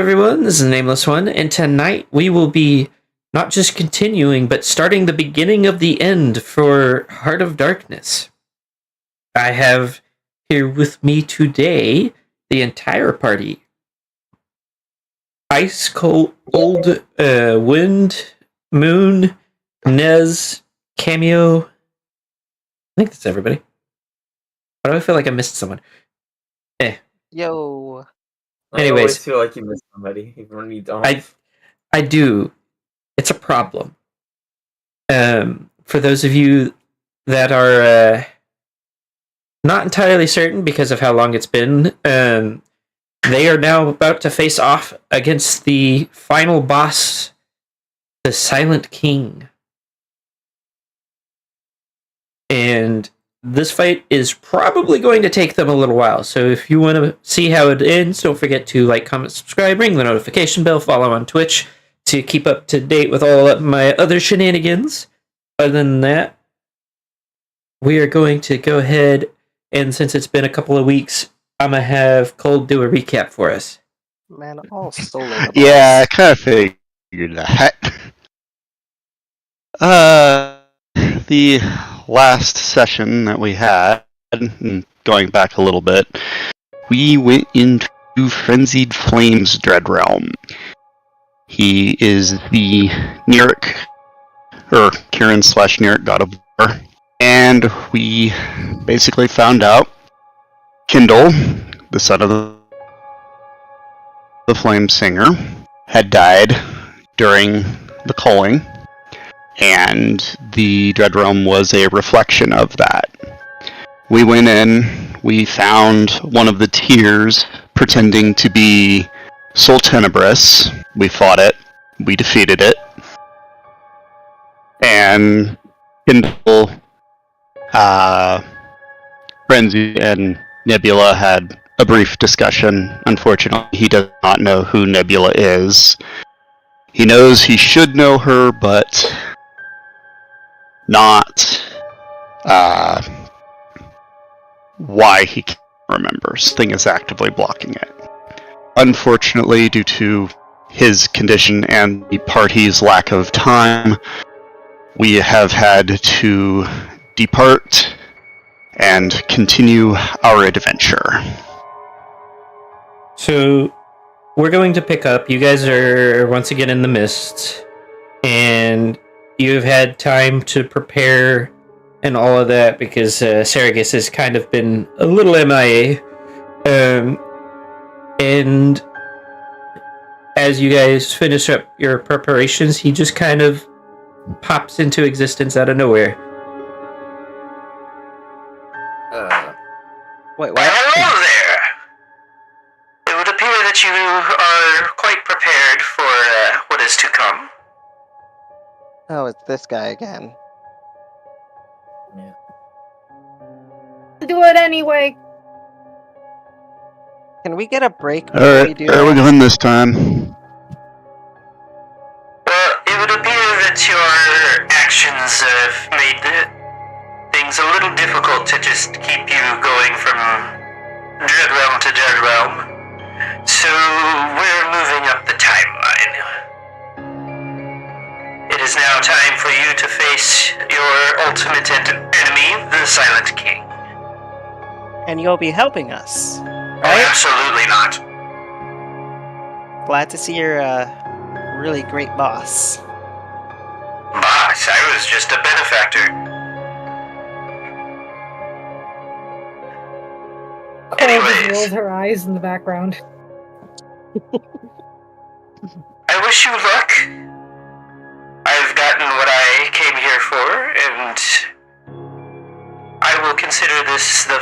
everyone, this is Nameless One, and tonight we will be not just continuing, but starting the beginning of the end for Heart of Darkness. I have here with me today the entire party. Ice Cold, Wind, Moon, Nez, Cameo. I think that's everybody. Why do I feel like I missed someone? Yo. Anyways. I always feel like you missed somebody, even when you don't. I do. It's a problem. For those of you that are not entirely certain because of how long it's been, they are now about to face off against the final boss, the Silent King. And this fight is probably going to take them a little while. So if you want to see how it ends, don't forget to like, comment, subscribe, ring the notification bell, follow on Twitch to keep up to date with all of my other shenanigans. Other than that, we are going to go ahead, and since it's been a couple of weeks, I'm going to have Cold do a recap for us. Man, all stolen. Yeah, I kind of figured that. The last session that we had, going back a little bit, we went into Frenzied Flames Dread Realm. He is the Neric, or Kirin/Neric God of War, and we basically found out Kindle, the son of the Flame Singer, had died during the culling, and the Dread Realm was a reflection of that. We went in, we found one of the tiers pretending to be Sol Tenebris. We fought it, we defeated it, and Kindle, Frenzy, and Nebula had a brief discussion. Unfortunately, he does not know who Nebula is. He knows he should know her, but not why he can't remember. Something is actively blocking it. Unfortunately, due to his condition and the party's lack of time, we have had to depart and continue our adventure. So, we're going to pick up. You guys are once again in the mist, and you've had time to prepare and all of that because Saragus has kind of been a little MIA. And as you guys finish up your preparations, he just kind of pops into existence out of nowhere. Wait, what? Hello there! It would appear that you are quite prepared for what is to come. Oh, it's this guy again. Yeah. Do it anyway. Can we get a break before Alright, we do where are we that? going this time? Well, it would appear that your actions have made things a little difficult to just keep you going from Dread Realm to Dread Realm. So we're moving up the timeline. It is now time for you to face your ultimate enemy, the Silent King. And you'll be helping us, Oh, right? absolutely not. Glad to see you're a really great boss. Boss, I was just a benefactor. Cole just Anyways. rolls her eyes in the background. I wish you luck. I've gotten what I came here for, and I will consider this the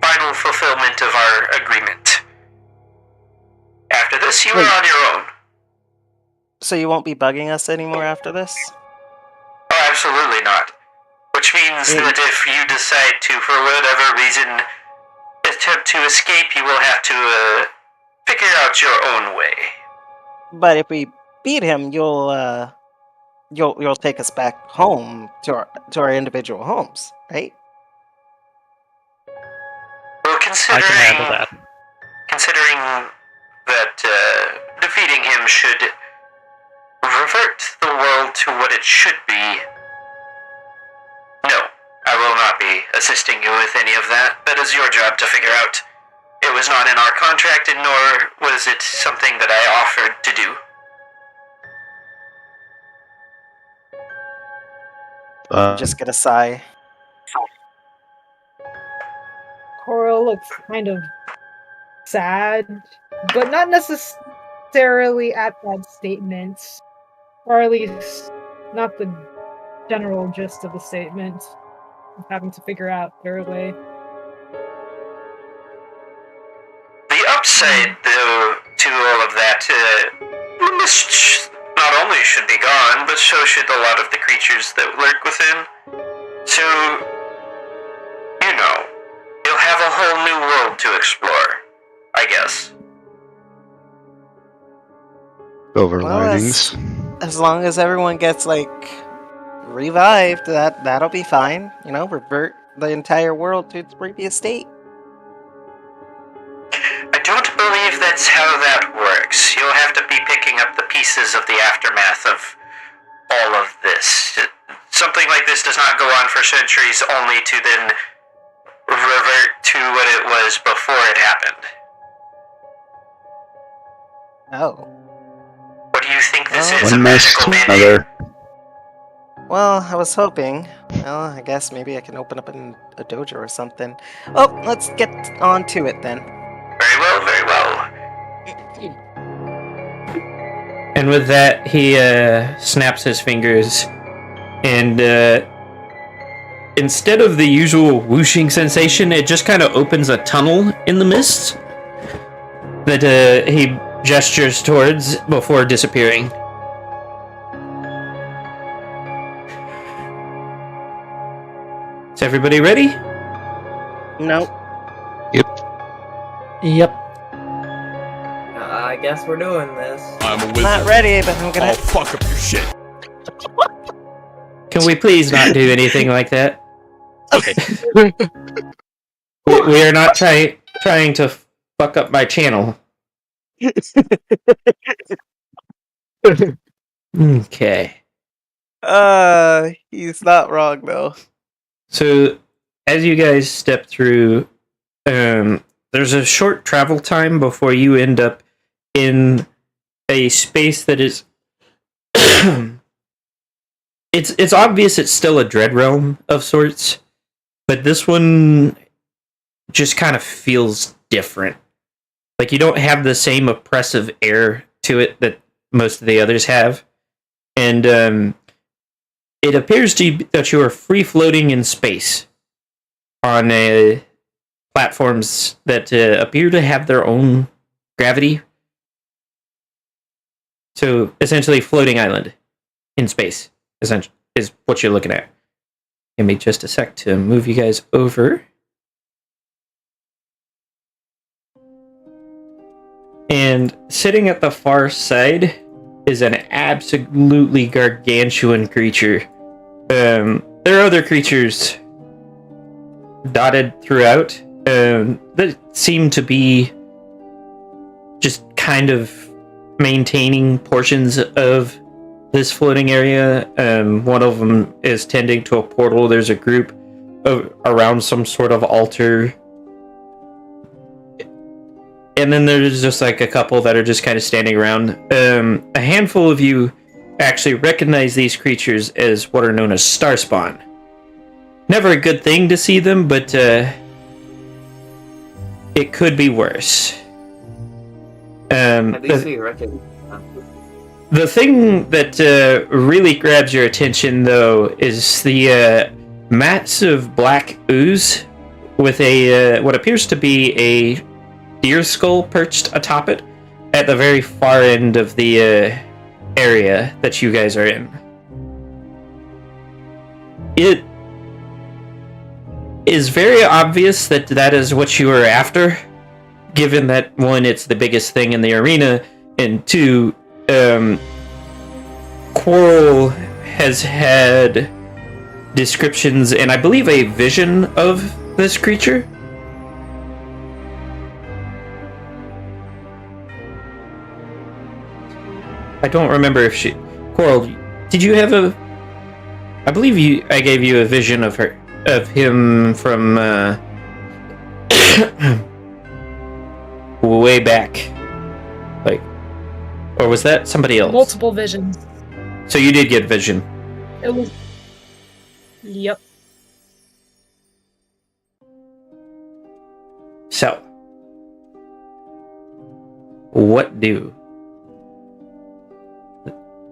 final fulfillment of our agreement. After this, you are Wait. on your own. So you won't be bugging us anymore after this? Oh, absolutely not. Which means that if you decide to, for whatever reason, attempt to escape, you will have to figure out your own way. But if we beat him, you'll take us back home to our individual homes, right? Well, I can handle that. Considering that but defeating him should revert the world to what it should be. No, I will not be assisting you with any of that. That is your job to figure out. It was not in our contract, and nor was it something that I offered to do. Just gonna sigh. Coral looks kind of sad, but not necessarily at that statement. Or at least not the general gist of the statement. Of having to figure out their way. The upside, though, to all of that, the mist not only should be gone, but so should a lot of the creatures that lurk within. So, you know, you'll have a whole new world to explore, I guess. Overlearnings. As long as everyone gets, like, revived, that'll be fine. You know, revert the entire world to its previous state. I don't believe that's how that works. You'll have to be picking up the pieces of the aftermath of all of this. Something like this does not go on for centuries only to then revert to what it was before it happened. Oh. What do you think this Well, is? A One missed magical band-aid? another. Well, I was hoping. Well, I guess maybe I can open up a dojo or something. Oh, let's get on to it then. Very well, very well. And with that, he snaps his fingers, and instead of the usual whooshing sensation, it just kind of opens a tunnel in the mist that he gestures towards before disappearing. Is everybody ready? Nope. Yep. I guess we're doing this. I'm a wizard. Not ready, but I'm gonna. I'll fuck up your shit. Can we please not do anything like that? Okay. We are not trying to fuck up my channel. Okay. He's not wrong though. So, as you guys step through, there's a short travel time before you end up in a space that is. It's obvious it's still a dread realm of sorts, but this one just kind of feels different. Like you don't have the same oppressive air to it that most of the others have, and it appears to be that you are free floating in space on platforms that appear to have their own gravity. So essentially, floating island in space is what you're looking at. Give me just a sec to move you guys over. And sitting at the far side is an absolutely gargantuan creature. There are other creatures dotted throughout that seem to be just kind of maintaining portions of this floating area. One of them is tending to a portal. There's a group around some sort of altar. And then there's just like a couple that are just kind of standing around. A handful of you actually recognize these creatures as what are known as Starspawn. Never a good thing to see them, but it could be worse. At least we recognize them. The thing that really grabs your attention, though, is the massive black ooze with a what appears to be a deer skull perched atop it at the very far end of the area that you guys are in. It is very obvious that that is what you are after, given that, one, it's the biggest thing in the arena, and two, Coral has had descriptions and I believe a vision of this creature. I don't remember if she... Coral, did you have a... I believe I gave you a vision of him from, way back. Like... Or was that somebody else? Multiple visions. So you did get vision. It was. Yep. So... What do?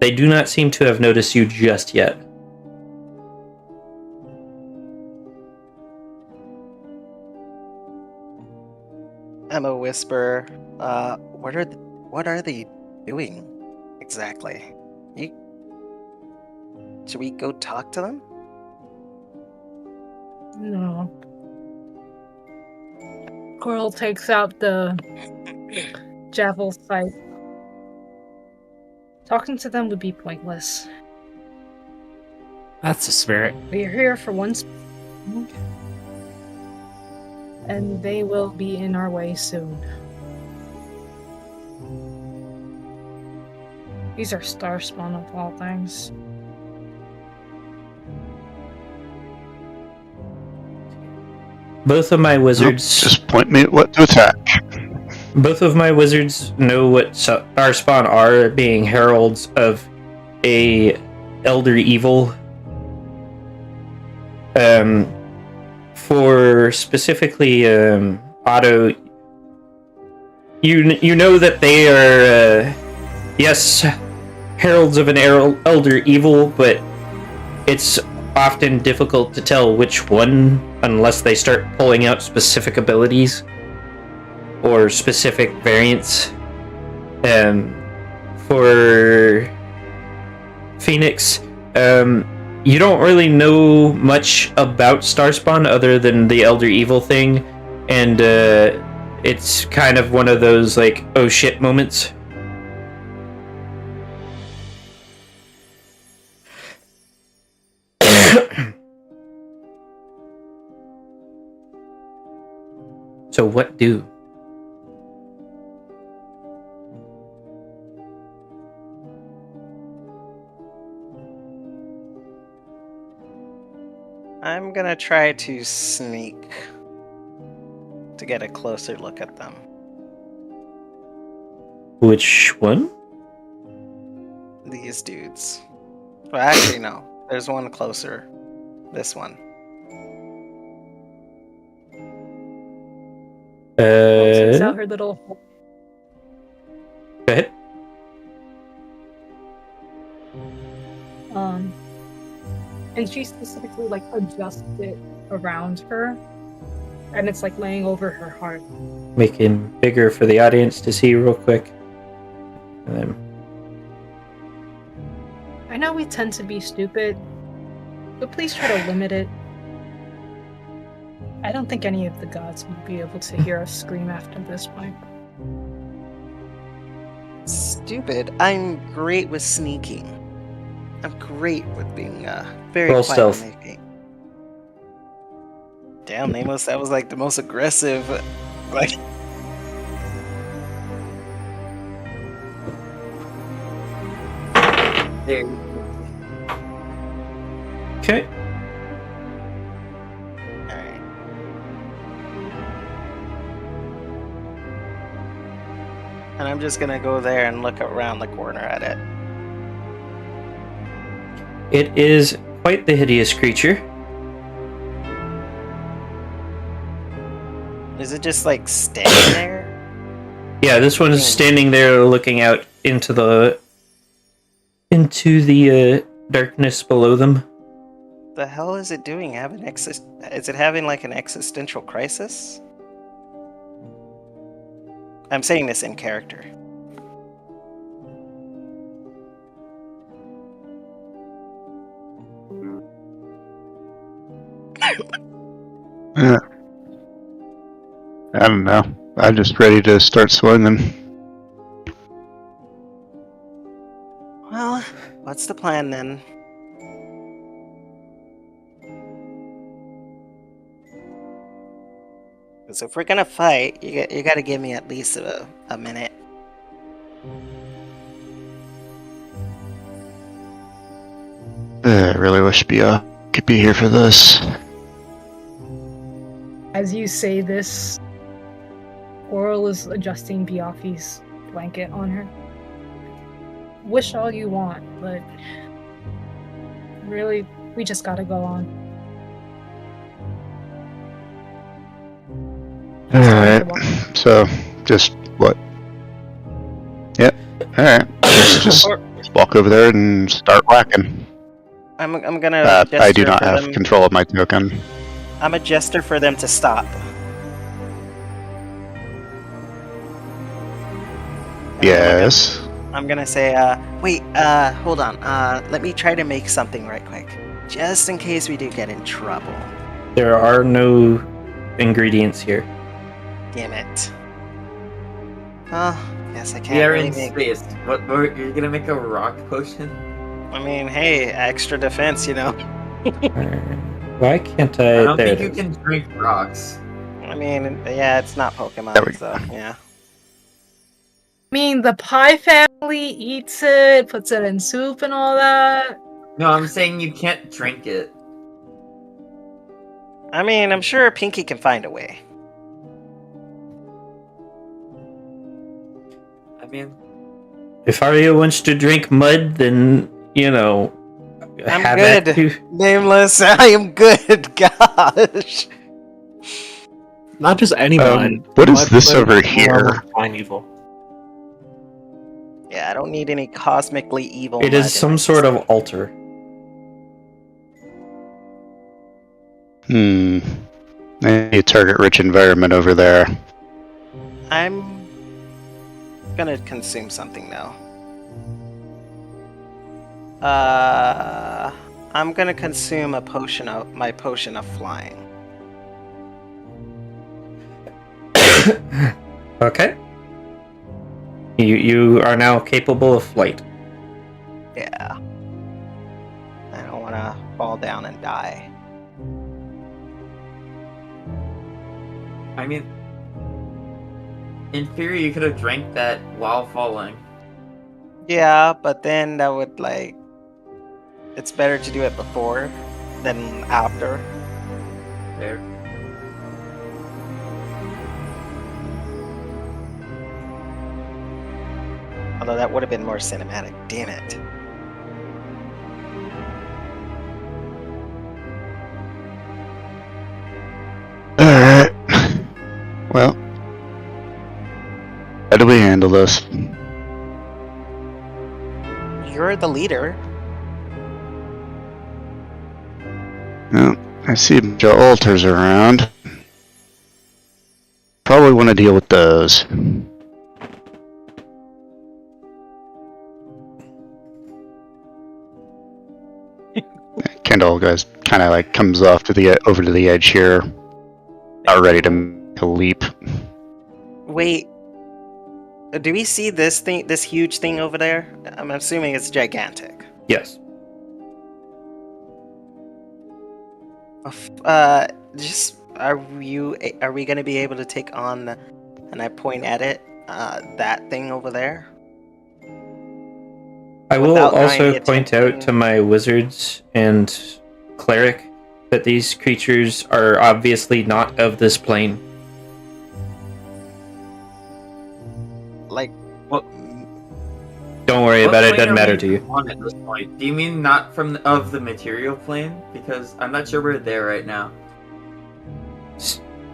They do not seem to have noticed you just yet. Emma whisper, what are they doing exactly? Should we go talk to them? No. Coral takes out the Javel sight. Talking to them would be pointless. That's the spirit. We are here for once, and they will be in our way soon. These are Starspawn of all things. Both of my wizards... Just point me at what to attack. Both of my wizards know what Starspawn are, being heralds of a elder evil. For specifically Otto, you know that they are yes, heralds of an elder evil, but it's often difficult to tell which one unless they start pulling out specific abilities or specific variants. For Phoenix, you don't really know much about Starspawn other than the Elder Evil thing, and it's kind of one of those, like, oh shit moments. So what do? I'm gonna try to sneak to get a closer look at them. Which one? These dudes. Well, actually, no. There's one closer. This one. Takes out her little. Go ahead. And she specifically like adjusts it around her, and it's like laying over her heart. Make him bigger for the audience to see real quick. And then... I know we tend to be stupid, but please try to limit it. I don't think any of the gods would be able to hear us scream after this point. Stupid. I'm great with sneaking. I'm great with being very Roll quiet stealth. and making. Damn, Nameless, that was like the most aggressive. Like. There you go. Okay. Alright. And I'm just gonna go there and look around the corner at it. It is quite the hideous creature. Is it just like standing there? Yeah, this one is standing there looking out into the darkness below them. The hell is it doing? Is it having like an existential crisis? I'm saying this in character. Yeah. I don't know. I'm just ready to start swinging. Well, what's the plan then? Because if we're gonna fight, you gotta give me at least a minute. I really wish Bia could be here for this. As you say this, Coral is adjusting Biafi's blanket on her. Wish all you want, but really, we just gotta go on. Alright, so just what? Yep, alright. Just walk over there and start whacking. I'm gonna. I do gesture not for have them. control of my token. I'm a gesture for them to stop. Yes. I'm gonna say, wait, hold on. Let me try to make something right quick, just in case we do get in trouble. There are no ingredients here. Damn it. Oh, yes, I can't We are really in make. space. What? You're gonna make a rock potion? I mean, hey, extra defense, you know. Why can't I? I don't there think it you is. can drink rocks. I mean, yeah, it's not There Pokemon, we so yeah. I mean, the pie family eats it, puts it in soup and all that. No, I'm saying you can't drink it. I mean, I'm sure Pinky can find a way. I mean, If Arya wants to drink mud, then I'm have good. at you. Nameless, I am good. Gosh. Not just any mud. what is Mud this with over a here? realm of Primeval. Yeah, I don't need any cosmically evil. It mud is in some my sort system. of altar. A target-rich environment over there. I'm gonna consume something now. I'm gonna consume my potion of flying. Okay. You are now capable of flight. Yeah. I don't want to fall down and die. I mean, in theory, you could have drank that while falling. Yeah, but then that would it's better to do it before than after. There. Although that would have been more cinematic. Damn it. Alright. Well. How do we handle this? You're the leader. Well, I see a bunch of altars around. Probably want to deal with those. Kendall guys kind of comes off to over to the edge here, not ready to make a leap. Wait. Do we see this thing, this huge thing over there? I'm assuming it's gigantic. Yes. Just are we gonna be able to take on? And I point at it. That thing over there. I will Without also drawing point attention- out to my wizards and cleric that these creatures are obviously not of this plane. Like What? Don't worry What about it, plane doesn't are matter we to you. on at this point? Do you mean not of the material plane? Because I'm not sure we're there right now.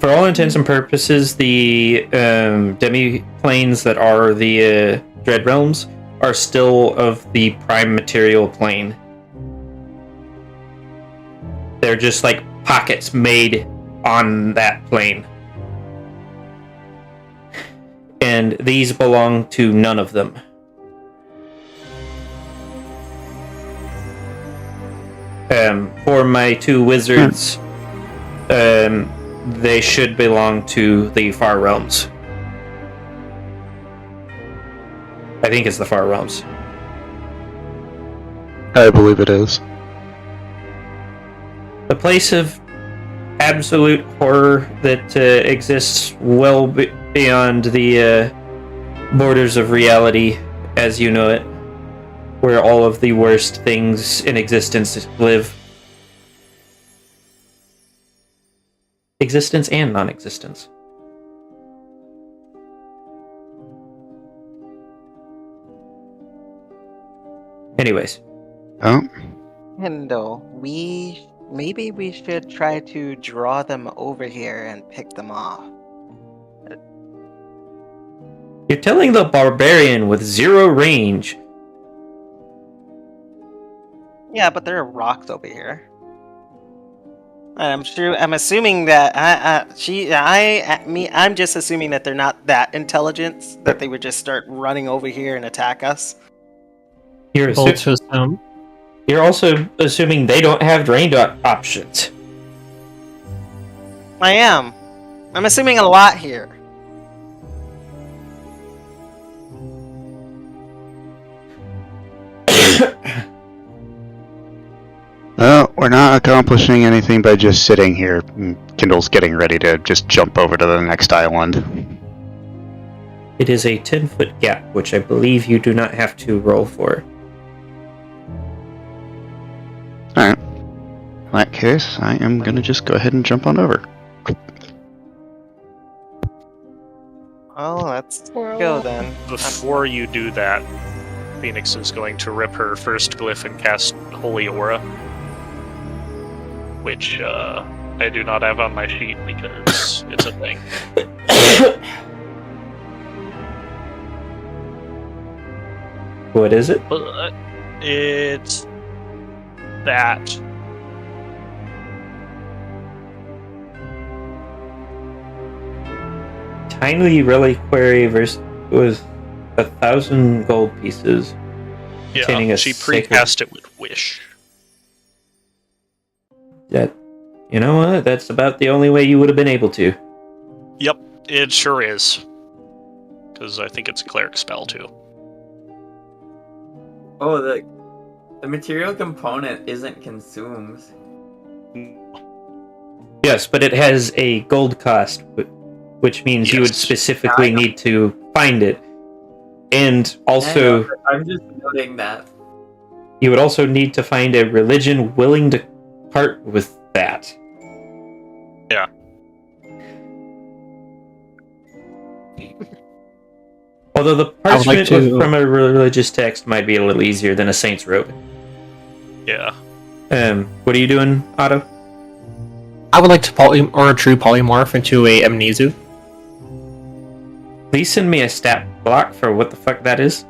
For all intents and purposes, the demi-planes that are the Dread Realms are still of the prime material plane. They're just like pockets made on that plane. And these belong to none of them. For my two wizards, they should belong to the Far Realms. I think it's the Far Realms. I believe it is. The place of absolute horror that exists well beyond the borders of reality as you know it. where all of the worst things in existence live. Existence and non-existence. Anyways. Oh, Kendall, maybe we should try to draw them over here and pick them off. You're telling the barbarian with 0 range. Yeah, but there are rocks over here. I'm assuming that I'm just assuming that they're not that intelligent that they would just start running over here and attack us. You're, Both system. you're also assuming they don't have drained options. I am. I'm assuming a lot here. well, we're not accomplishing anything by just sitting here. Kindle's getting ready to just jump over to the next island. It is a 10-foot gap, which I believe you do not have to roll for. Alright. In that case, I am gonna just go ahead and jump on over. Well, let's Squirrel. go then. Before you do that, Phoenix is going to rip her first glyph and cast Holy Aura. Which, I do not have on my sheet because it's a thing. What is it? But it's that. Tiny reliquary was 1,000 gold pieces. Containing Yeah, a she sacred- precast it with Wish. That, you know what? That's about the only way you would have been able to. Yep, it sure is. Because I think it's a cleric spell too. Oh, the material component isn't consumed. Yes, but it has a gold cost, which means you would Yes. specifically need to find it. And also, I'm just noting that. you would also need to find a religion willing to part with that. Yeah. Although the I would like parchment to- from a religious text might be a little easier than a saint's robe. Yeah. What are you doing, Otto? I would like to or a true polymorph into a Amnesu. Please send me a stat block for what the fuck that is.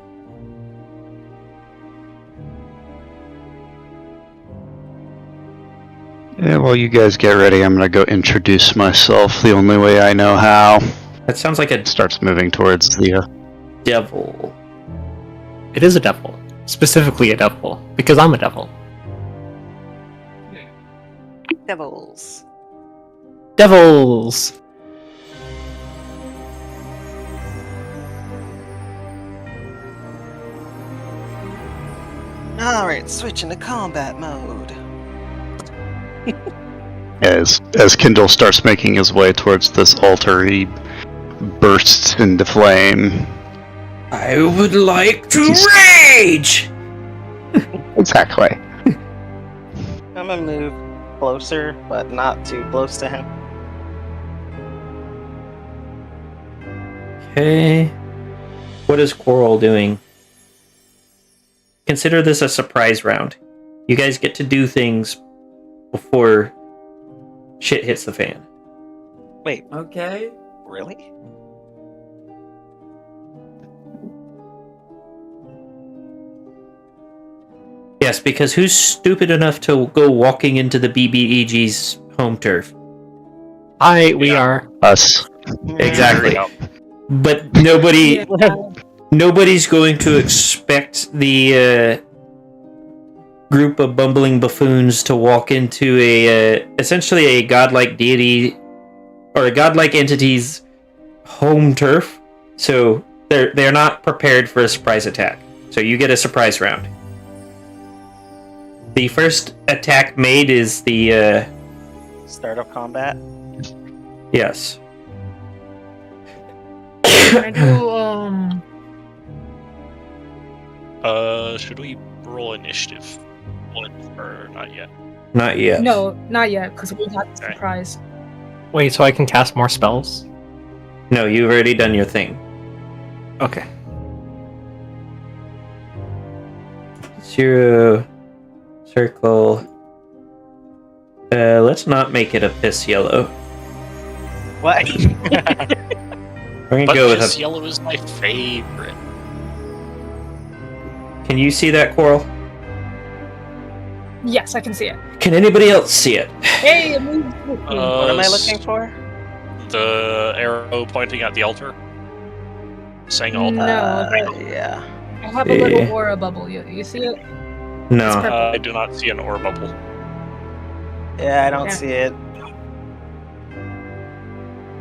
Yeah, while you guys get ready, I'm gonna go introduce myself the only way I know how. That sounds like a Starts moving towards the, devil. It is a devil. Specifically a devil. Because I'm a devil. Devils. Devils! Alright, switching to combat mode. as Kindle starts making his way towards this altar, he bursts into flame. I would like to rage! Exactly. I'm gonna move closer, but not too close to him. Okay. What is Coral doing? Consider this a surprise round. You guys get to do things before shit hits the fan. Wait, Okay. really? Yes, because who's stupid enough to go walking into the BBEG's home turf? We are. Us. Exactly. There we But nobody's going to expect the group of bumbling buffoons to walk into essentially a godlike deity or a godlike entity's home turf. So they're not prepared for a surprise attack. So you get a surprise round. The first attack made is the Start of combat. yes. Can I do Should we roll initiative? Or not yet? Not yet. No, not yet, because we got the Okay. surprise. Wait, so I can cast more spells? No, you've already done your thing. Okay. 0 circle. Let's not make it a piss yellow. What? We're gonna But go with this a. yellow is my favorite. Can you see that, Coral? Yes, I can see it. Can anybody else see it? Hey, it moved with me. What am I looking for? The arrow pointing at the altar? Saying altar? No, but Yeah. I have a little Eh. aura bubble. You see it? No. purple. I do not see an ore bubble. Yeah, I don't Yeah. see it.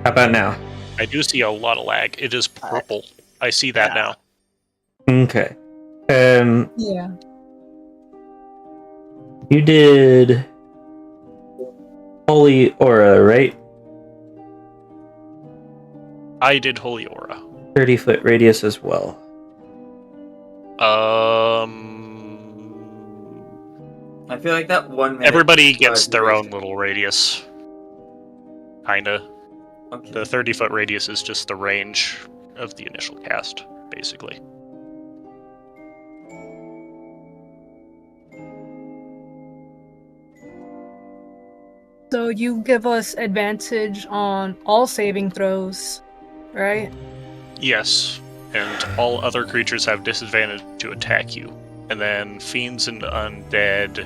How about now? I do see a lot of lag. It is purple. I see that Yeah. now. Okay. Yeah. You did Holy Aura, right? I did Holy Aura. 30-foot radius as well. I feel like that 1 minute. Everybody gets their own duration. little radius. Kinda. Okay. The 30-foot radius is just the range of the initial cast, basically. So you give us advantage on all saving throws, right? Yes, and all other creatures have disadvantage to attack you. And then fiends and undead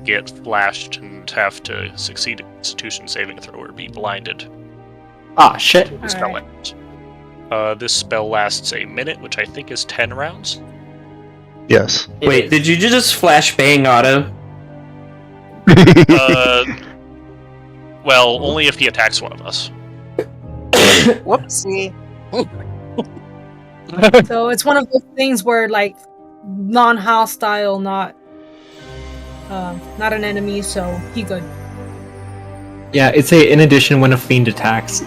get flashed and have to succeed a Constitution saving throw or be blinded. Ah, shit. The spell Alright. ends. This spell lasts a minute, which I think is 10 rounds. Yes. It Wait, is. did you just flash bang auto? Well, only if he attacks one of us. Whoopsie. So it's one of those things where like non-hostile, not an enemy, so he good. Yeah, it's a in addition when a fiend attacks.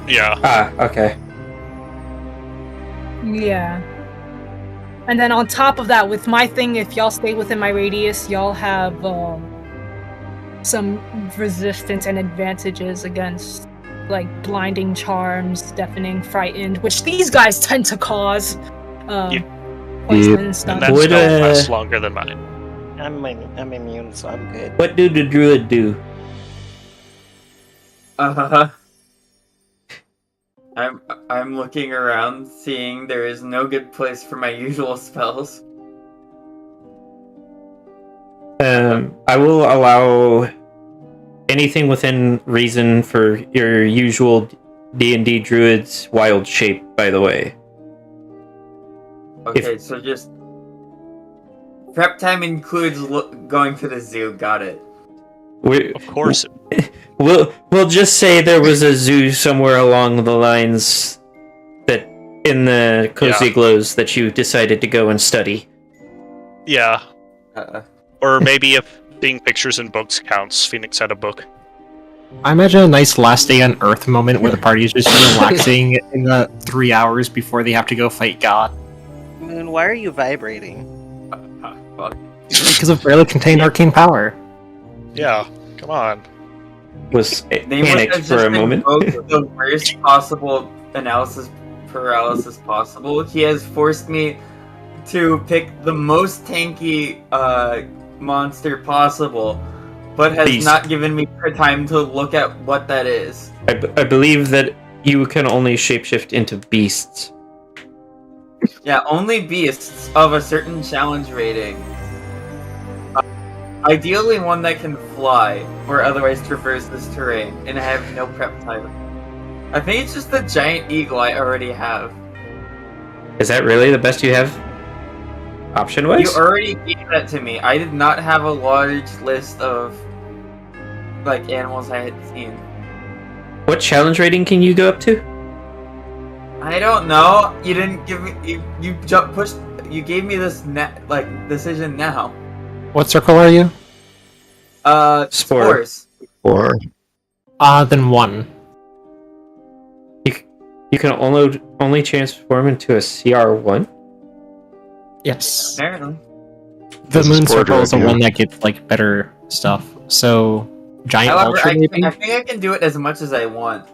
Yeah. Ah, okay. Yeah. And then on top of that, with my thing, if y'all stay within my radius, y'all have some resistance and advantages against like blinding charms, deafening, frightened, which these guys tend to cause. Poison and stuff. And that Would, spell lasts longer than mine. I'm immune, so I'm good. What did the druid do? I'm looking around, seeing there is no good place for my usual spells. I will allow anything within reason for your usual D&D druid's wild shape, by the way. Okay, so just prep time includes going to the zoo. Got it. Of course. We'll just say there was a zoo somewhere along the lines that in the Cozy Yeah. Glows that you decided to go and study. Yeah. Or maybe if seeing pictures in books counts, Phoenix had a book. I imagine a nice last day on Earth moment where the party is just relaxing in the 3 hours before they have to go fight God. Moon, why are you vibrating? Fuck. Because of barely contained arcane power. Yeah, come on. Was They must panicked have for a just moment. invoked the worst possible analysis paralysis possible. He has forced me to pick the most tanky monster possible, but has Beast. not given me time to look at what that is. I believe that you can only shapeshift into beasts. Yeah, only beasts of a certain challenge rating. Ideally one that can fly, or otherwise traverse this terrain, and have no prep time. I think it's just the giant eagle I already have. Is that really the best you have? Option-wise? You already gave that to me. I did not have a large list of like animals I had seen. What challenge rating can you go up to? I don't know. You didn't give me. You pushed. You gave me this decision now. What circle are you? Spores. Or Then 1. You can only transform into a CR1? Yes. Apparently. The This is moon Border, circle is the yeah. one that gets like better stuff. So giant However, vulture maybe. I think I can do it as much as I want.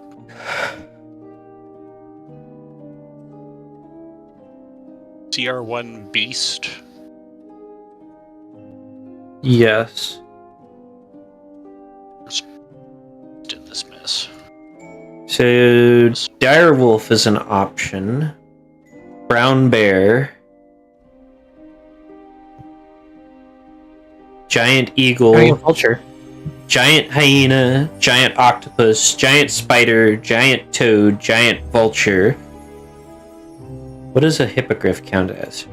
CR1 Beast. Yes. Did this miss? So direwolf is an option. Brown bear. Giant eagle. Giant vulture. Giant hyena. Giant octopus. Giant spider. Giant toad. Giant vulture. What does a hippogriff count as?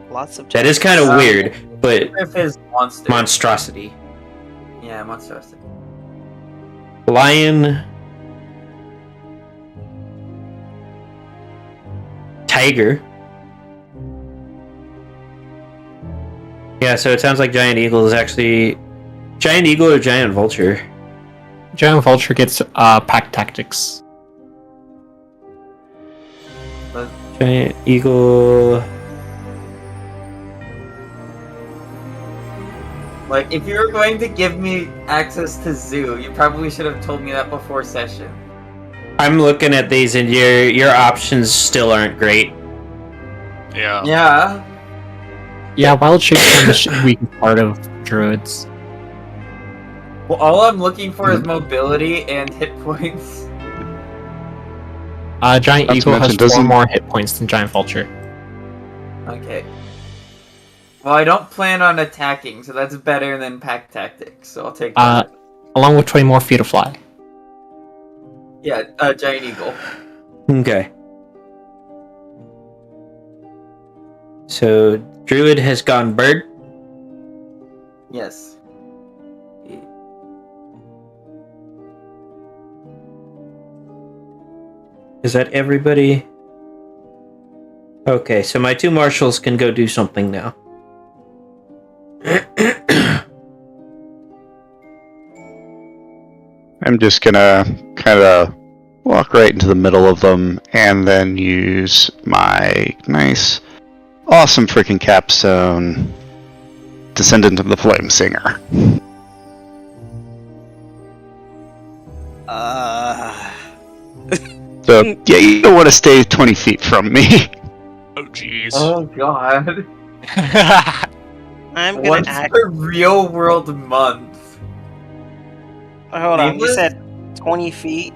Lots of That is kind of Um, weird, but If his monster. monstrosity. Yeah, monstrosity. Lion. Tiger. Yeah, so it sounds like giant eagle is actually giant eagle or giant vulture. Giant vulture gets pack tactics. But Giant eagle. like, if you were going to give me access to zoo, you probably should have told me that before session. I'm looking at these, and your options still aren't great. Yeah. Yeah. Yeah, wild shape's kind of the weakest part of druids. Well, all I'm looking for is mobility and hit points. Giant Not to eagle has mention, 4 doesn't- more hit points than giant vulture. Okay. Well, I don't plan on attacking, so that's better than pack tactics. So I'll take that. Along with 20 more feet of fly. Yeah, giant eagle. Okay. So druid has gone bird. Yes. Is that everybody? Okay, so my 2 marshals can go do something now. I'm just gonna kind of walk right into the middle of them and then use my nice, awesome freaking capstone, Descendant of the Flame Singer. So, yeah, you don't want to stay 20 feet from me. Oh jeez. Oh god. I'm gonna What's act. the real world month? Hold on, you Nameless? said 20 feet.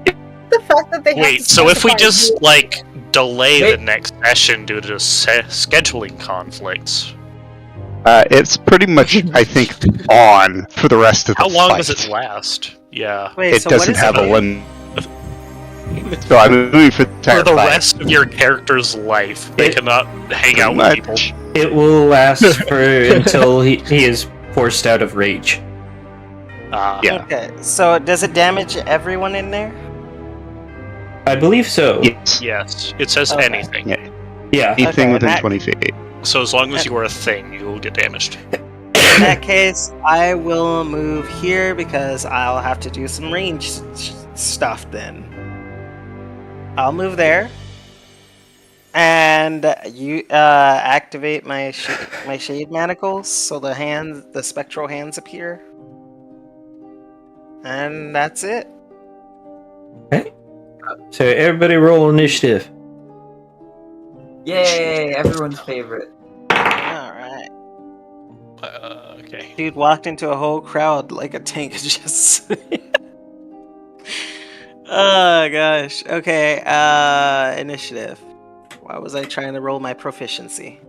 The fact that they have Wait, to so if we specify just like delay Wait. the next session due to scheduling conflicts, It's pretty much, I think, on for the rest of the how long fight. does it last? Yeah. Wait, It so what doesn't is have it? a limit. So I'm moving for the entire For the fight. rest of your character's life, they It- cannot hang Pretty out with people. much. It will last for until he is forced out of rage. Yeah. Okay, so does it damage everyone in there? I believe so. Yes. Yes, it says Okay. anything. Yeah. Yeah. Anything Okay, within that- 20 feet. So as long as you are a thing, you will get damaged. In that case, I will move here because I'll have to do some range stuff then. I'll move there. And you activate my shade manacles so the spectral hands appear. And that's it. So everybody roll initiative. Yay, everyone's favorite. Alright. Okay. Dude walked into a whole crowd like a tank just. Oh gosh. Okay, initiative. Why was I trying to roll my proficiency?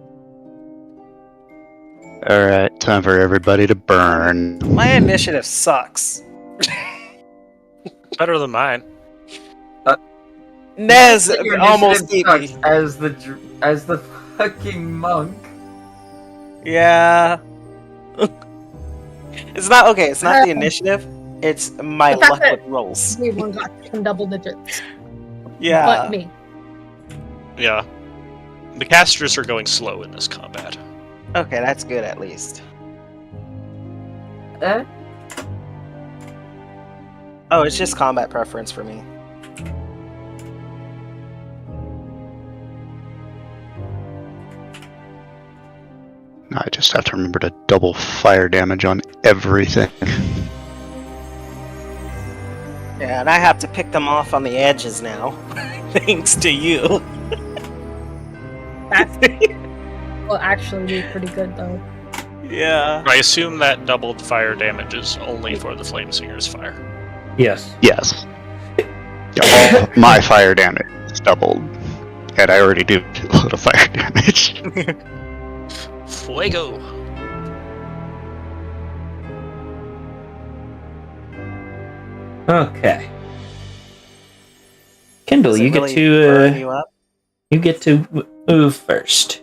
Alright, time for everybody to burn. My initiative sucks. Better than mine. Nez Your almost beat initiative me. sucks as the fucking monk. Yeah. It's not okay, it's not the initiative. It's my The fact luck that- with rolls. Everyone got in double digits. Yeah. But me. Yeah. The casters are going slow in this combat. Okay, that's good at least. Eh? Oh, it's just combat preference for me. I just have to remember to double fire damage on everything. Yeah, and I have to pick them off on the edges now, thanks to you. That will actually be pretty good, though. Yeah. I assume that doubled fire damage is only for the Flamesinger's fire. Yes. Yes. Yeah, all my fire damage is doubled. And I already do a lot of fire damage. Fuego! Okay. Kendall, Does it you get really to burn you up? you get to move first.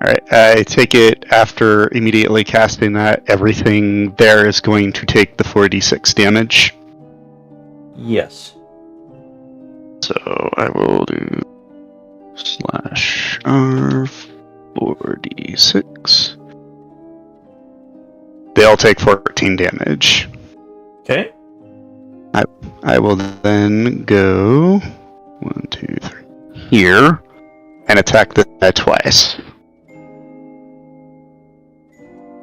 Alright, I take it after immediately casting that, everything there is going to take the 4d6 damage. Yes. So I will do /R 4d6. They all take 14 damage. Okay. I will then go 1, 2, 3 here and attack this guy twice.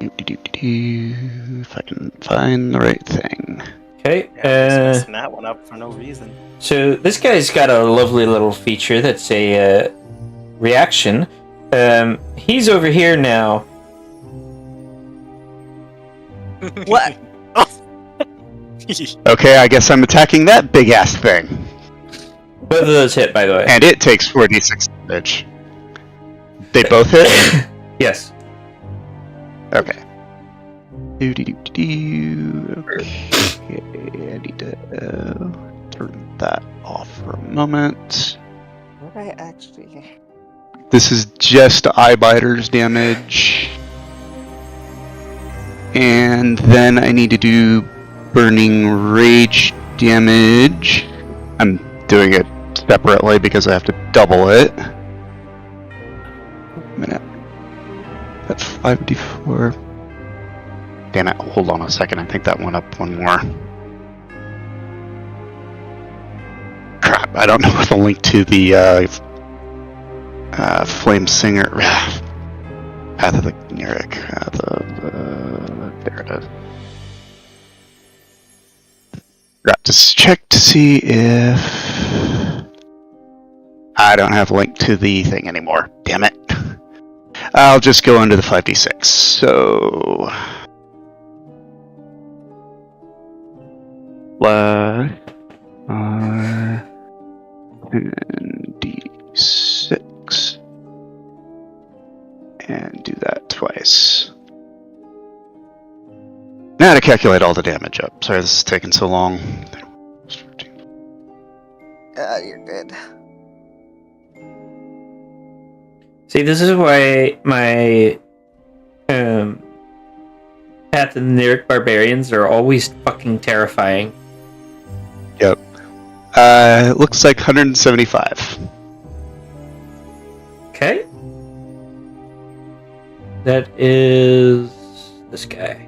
If I can find the right thing. Okay. Yeah, I'm just messing that one up for no reason. So this guy's got a lovely little feature that's a reaction. He's over here now. What? Okay, I guess I'm attacking that big ass thing. Both of those hit, by the way. And it takes 4d6 damage. They both hit? Yes. Okay. Okay, I need to turn that off for a moment. What I actually... This is just eye biters damage. And then I need to do burning rage damage. I'm doing it separately because I have to double it. A minute. That's 5d4. Damn it, hold on a second. I think that went up one more. Crap, I don't know the link to the Flamesinger. Path of the Neric. There it is. Right, just check to see if I don't have a link to the thing anymore. Damn it. I'll just go into the 5d6. So d6 and do that twice. Now to calculate all the damage up. Sorry, this is taking so long. you're good. See, this is why my Path of the Neric Barbarians are always fucking terrifying. Yep. Looks like 175. Okay. That is this guy.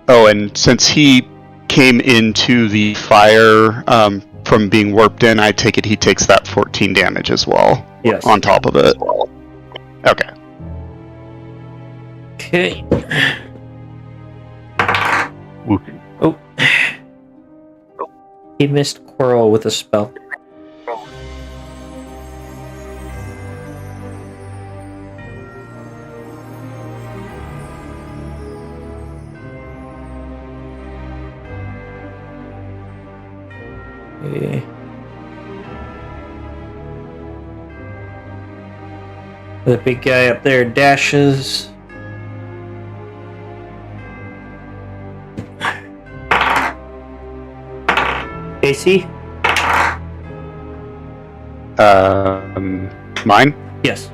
Oh, and since he came into the fire from being warped in, I take it he takes that 14 damage as well. Yes. On top of it. Okay. Okay. Ooh. Oh. He missed Coral with a spell. Okay. The big guy up there dashes. AC? Mine? Yes.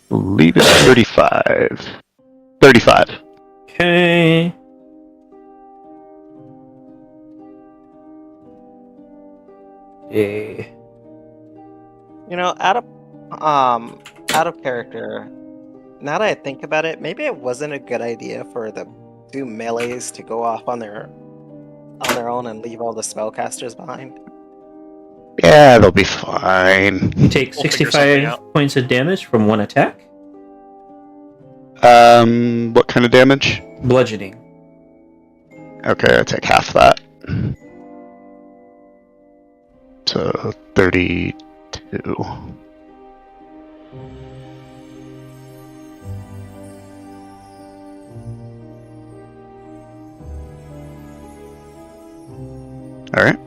Believe it's 35. 35. Okay. Yeah. You know, out of character. Now that I think about it, maybe it wasn't a good idea for the two melees to go off on their own and leave all the spellcasters behind. Yeah, they'll be fine. You take We'll figure something 65 out. points of damage from one attack. What kind of damage? Bludgeoning. Okay, I take half that. So 32. All right.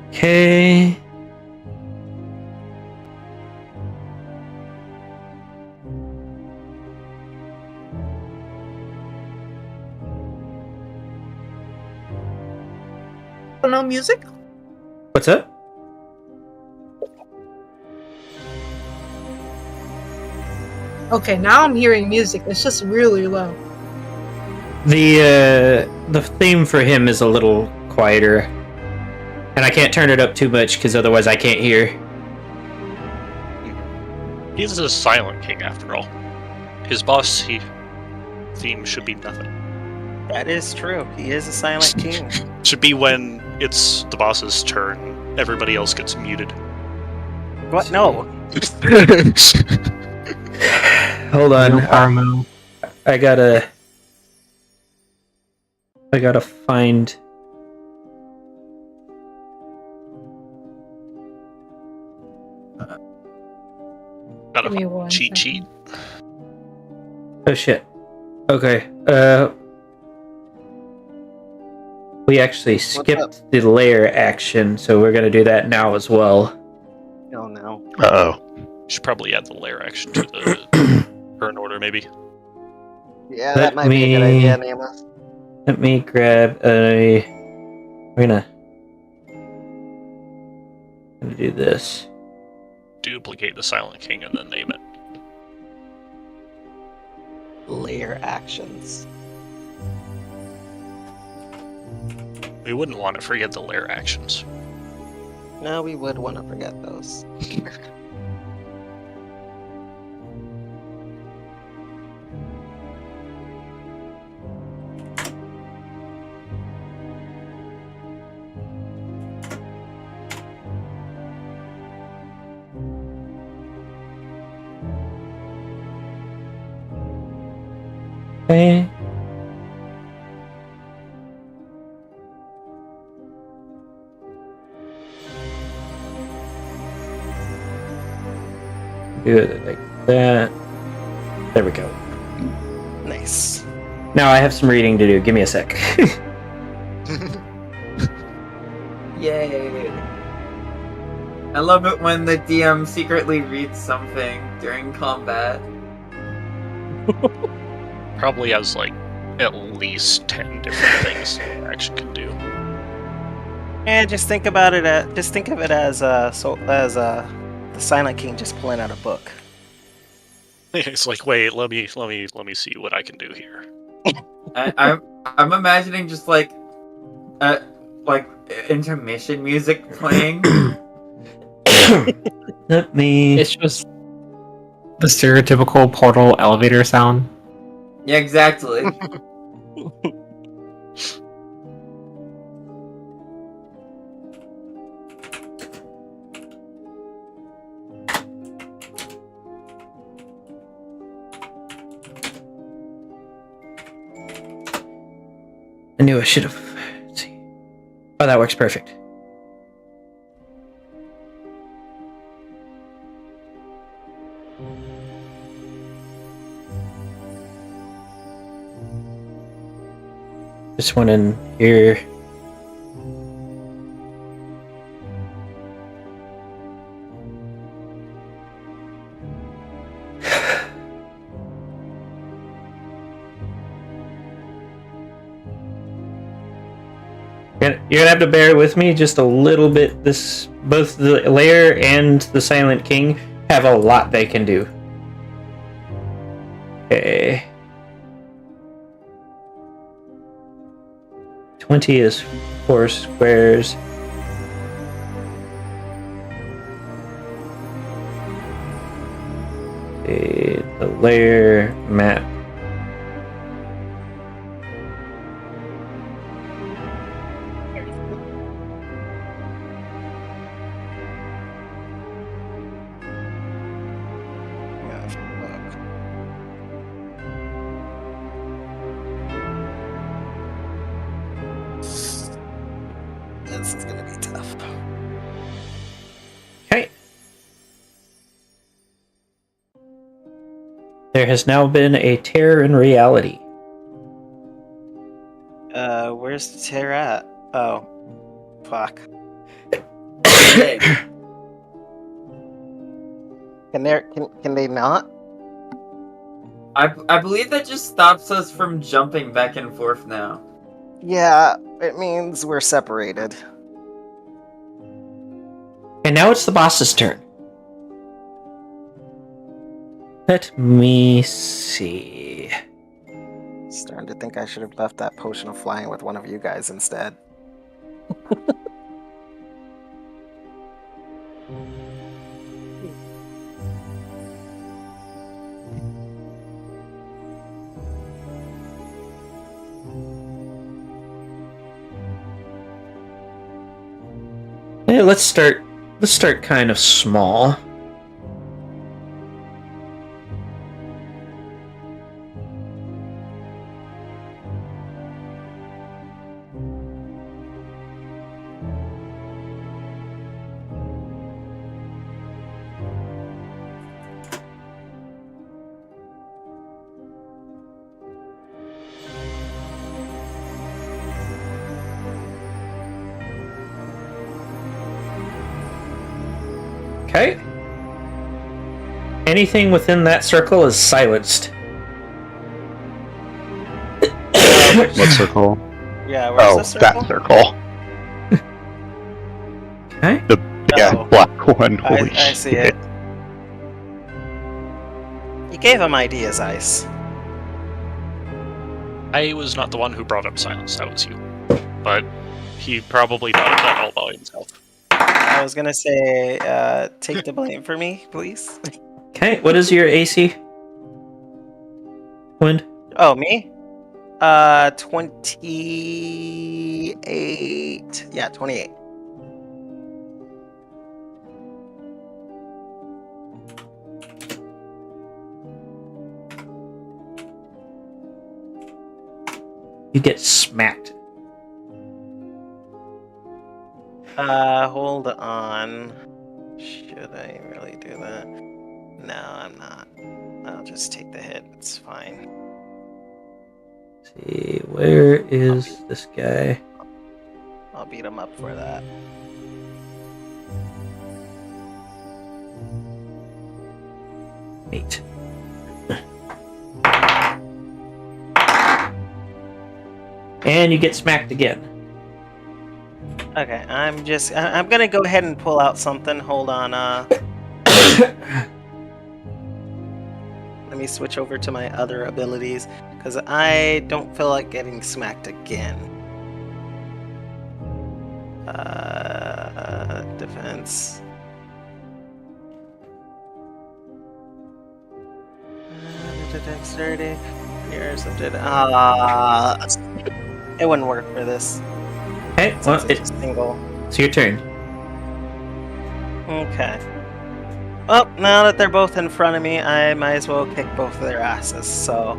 Okay. No music? What's up? Okay, now I'm hearing music. It's just really low. The theme for him is a little quieter, and I can't turn it up too much because otherwise I can't hear. He's a silent king after all. His boss theme should be nothing. That is true. He is a silent king. Should be when it's the boss's turn, everybody else gets muted. What? No. Hold on. No power move. I gotta find. Got Give me a one cheat second. sheet. Oh shit. Okay. We actually skipped the layer action, so we're gonna do that now as well. Oh no. Uh-oh. Should probably add the layer action to the current order, maybe. Yeah, Let that might be a good me- idea, Nameless. Let me grab a. We're gonna do this. Duplicate the Silent King and then name it. Layer actions. We wouldn't want to forget the layer actions. No, we would want to forget those. Okay. Do it like that. There we go. Nice. Now I have some reading to do. Give me a sec. Yay! I love it when the DM secretly reads something during combat. Probably has like at least 10 different things that action can do. And just think about it. Just think of it as the Silent King just pulling out a book. It's like, wait, let me see what I can do here. I'm imagining just like intermission music playing. Let me. It's just the stereotypical portal elevator sound. Yeah, exactly. I knew I should have. Let's see. Oh, that works perfect. This one in here. You're gonna have to bear with me just a little bit. Both the layer and the Silent King have a lot they can do. Okay. 20 is 4 squares. The layer map. Yeah, fuck. This is gonna be tough. Okay. There has now been a tear in reality. Where's the tear at? Oh, fuck. Can they not? I believe that just stops us from jumping back and forth now. Yeah, it means we're separated. And now it's the boss's turn. Let me see. Starting to think I should have left that potion of flying with one of you guys instead. Yeah, let's start kind of small. Okay. Anything within that circle is silenced. What circle? Yeah, where's Oh, the circle? that circle. Okay. Yeah, Oh. black one. Holy I see shit. it. You gave him ideas, Ice. I was not the one who brought up silence, that was you. But he probably thought of that all by himself. I was gonna say, take the blame for me, please. Okay, what is your AC? Wind? Oh, me? 28. Yeah, 28. You get smacked. Hold on. Should I really do that? No, I'm not. I'll just take the hit. It's fine. See, where is this guy? I'll beat him up for that. Eight. And you get smacked again. Okay, I'm gonna go ahead and pull out something. Hold on, let me switch over to my other abilities, because I don't feel like getting smacked again. Defense. Dexterity. Here's some it wouldn't work for this. Okay, well, Since it's a single. it's your turn. Okay. Well, now that they're both in front of me, I might as well kick both of their asses. So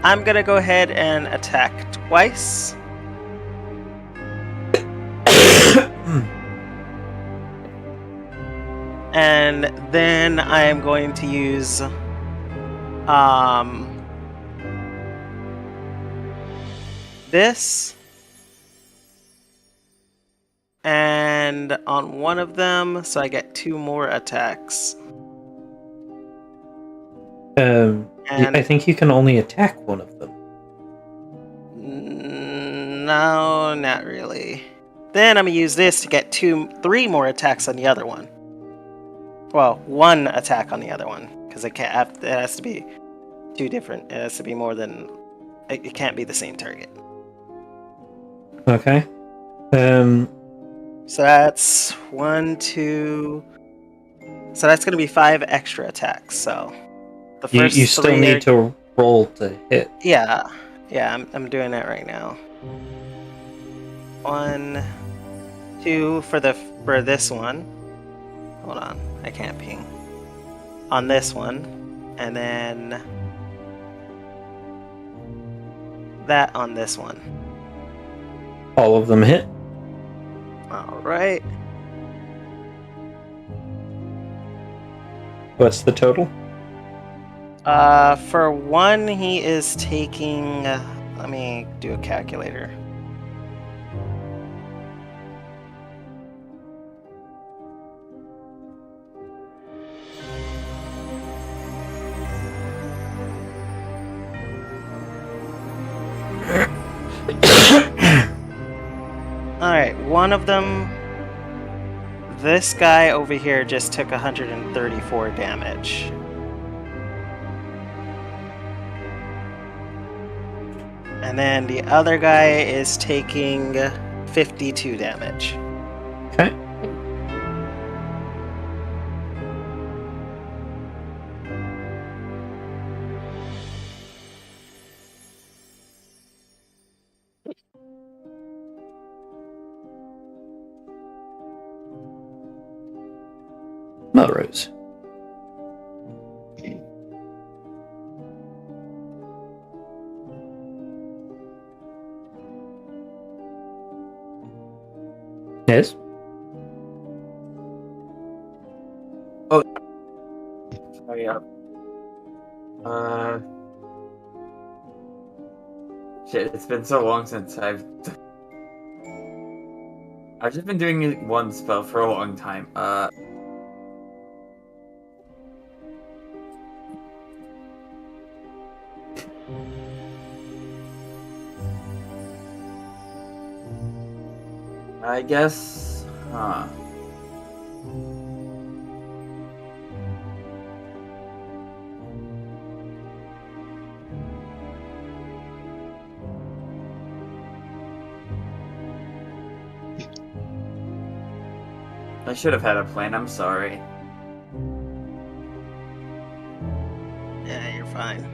I'm gonna go ahead and attack twice. And then I am going to use this. And on one of them, so I get 2 more attacks. And I think you can only attack one of them. No, not really. Then I'm gonna use this to get 3 more attacks on the other one. Well, 1 attack on the other one, because it has to be 2 different. It has to be more than. It can't be the same target. Okay. So that's 1, 2. So that's gonna be 5 extra attacks. So The You, first you still three need are- to roll to hit. Yeah, I'm doing that right now. 1, 2 for this one. Hold on, I can't ping. On this one, and then that on this one. All of them hit. All right. What's the total? For one, he is taking. Let me do a calculator. Alright, one of them. This guy over here just took 134 damage. And then the other guy is taking 52 damage. Okay. Melrose. Yes. Sorry, shit, it's been so long since I've just been doing one spell for a long time. I guess, I should have had a plan, I'm sorry. Yeah, you're fine.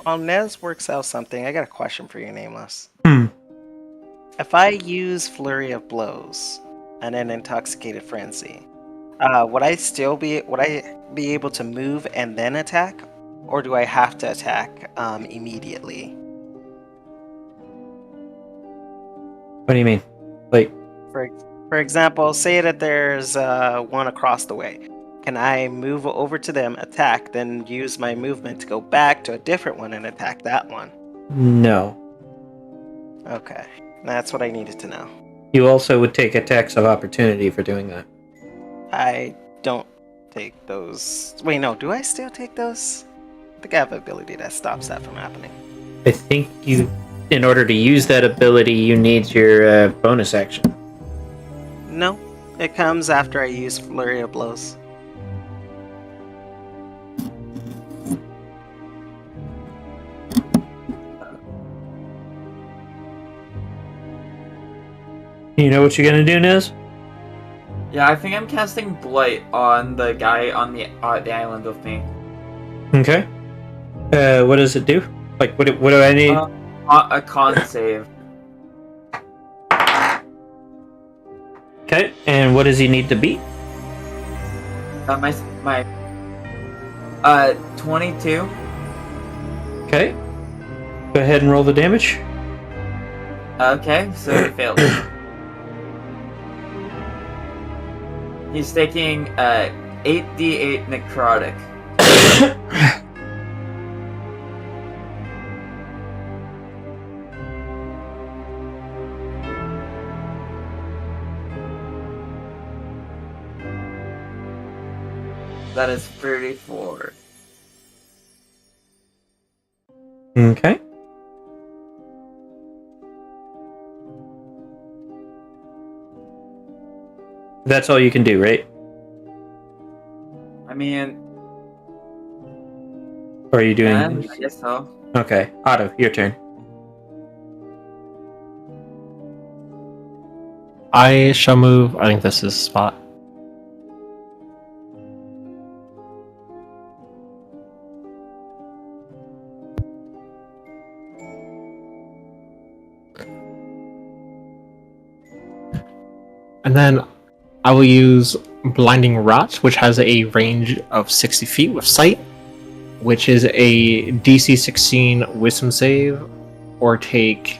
While Nez works out something, I got a question for you, Nameless. If I use Flurry of Blows and an Intoxicated Frenzy, would I be able to move and then attack, or do I have to attack immediately? What do you mean? Like, For example, say that there's one across the way. Can I move over to them, attack, then use my movement to go back to a different one and attack that one? no. Okay, that's what I needed to know. You also would take attacks of opportunity for doing that. I don't take those. Wait, no, do I still take those? I think I have an ability that stops that from happening. I think you, in order to use that ability, you need your bonus action. No, it comes after I use Flurry of Blows. You know what you're gonna do, Nez? Yeah, I think I'm casting Blight on the guy on the island with me. Okay. What does it do? Like, what do I need? A con save. Okay, and what does he need to beat? My 22. Okay. Go ahead and roll the damage. Okay, so he failed. He's taking 8d8 necrotic. That is 34. Okay. That's all you can do, right? I mean, Or are you doing? yeah, I guess so. Okay, Otto, your turn. I shall move. I think this is spot. And then I will use Blinding Rot, which has a range of 60 feet with sight, which is a DC 16 Wisdom save, or take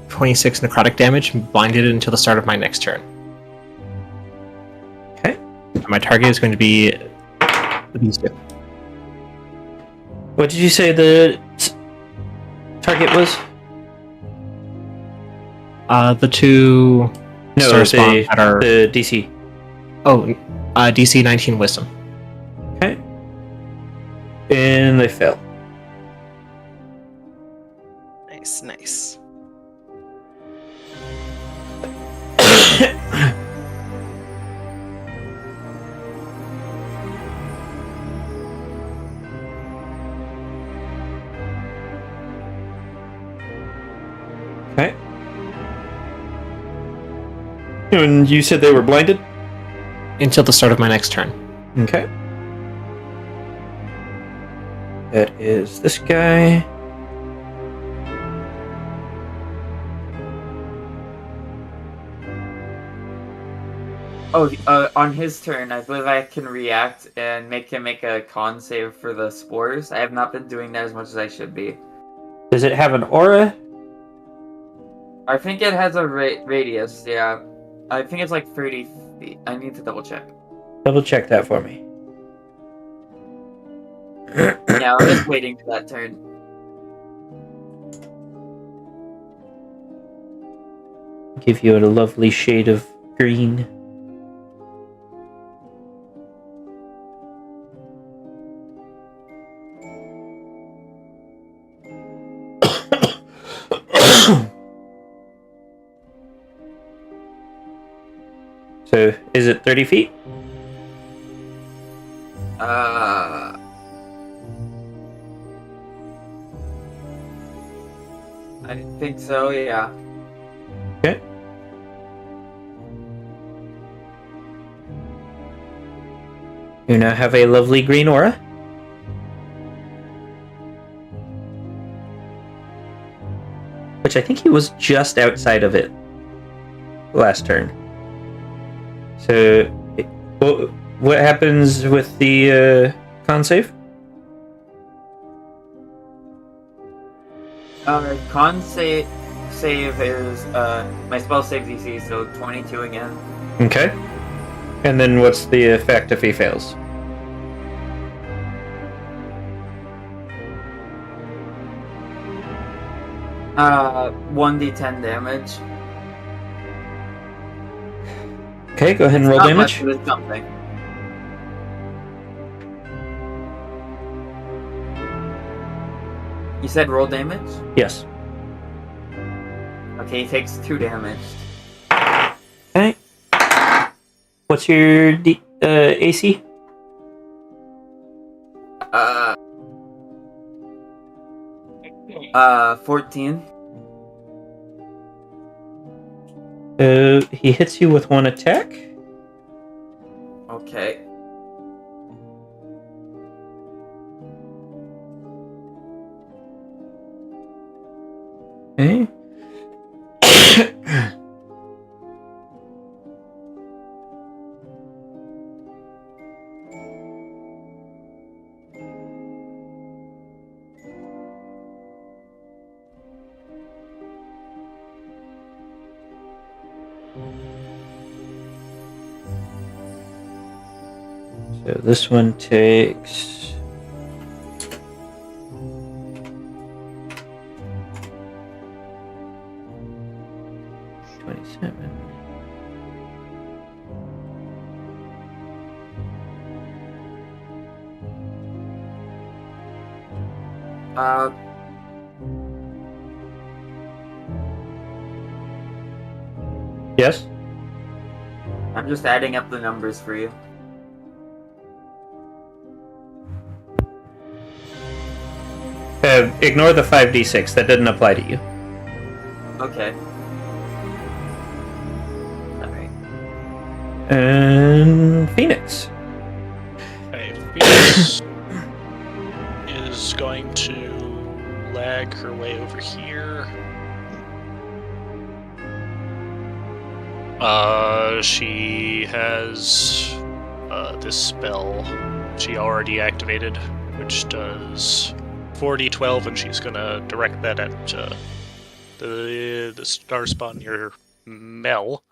26 necrotic damage, blinded until the start of my next turn. Okay. And my target is going to be these two. What did you say the target was? The two No, star spawn that are the DC. DC 19 Wisdom. Okay. And they fail. Nice. Okay. And you said they were blinded? Until the start of my next turn. Okay. That is this guy. Oh, on his turn, I believe I can react and make him make a con save for the spores. I have not been doing that as much as I should be. Does it have an aura? I think it has a radius, yeah. I think it's like 30 feet. I need to double check. Double check that for me. Yeah, I'm just waiting for that turn. Give you a lovely shade of green. So, is it 30 feet? I think so, yeah. Okay. You now have a lovely green aura. Which I think he was just outside of it last turn. So, what happens with the con save? Con save is my spell save DC, so 22 again. Okay. And then what's the effect if he fails? Uh, 1d10 damage. Okay, go ahead and roll Not damage. much, but it's something. You said roll damage? Yes. Okay, he takes 2 damage. Okay. What's your AC? 14. He hits you with one attack. Okay. Okay. So this one takes 27. Uh, Yes? I'm just adding up the numbers for you. Ignore the 5d6. That didn't apply to you. Okay. Alright. And Phoenix. Okay, Phoenix is going to lag her way over here. She has this spell she already activated, which does 4d12, and she's gonna direct that at the star spawn near Mel,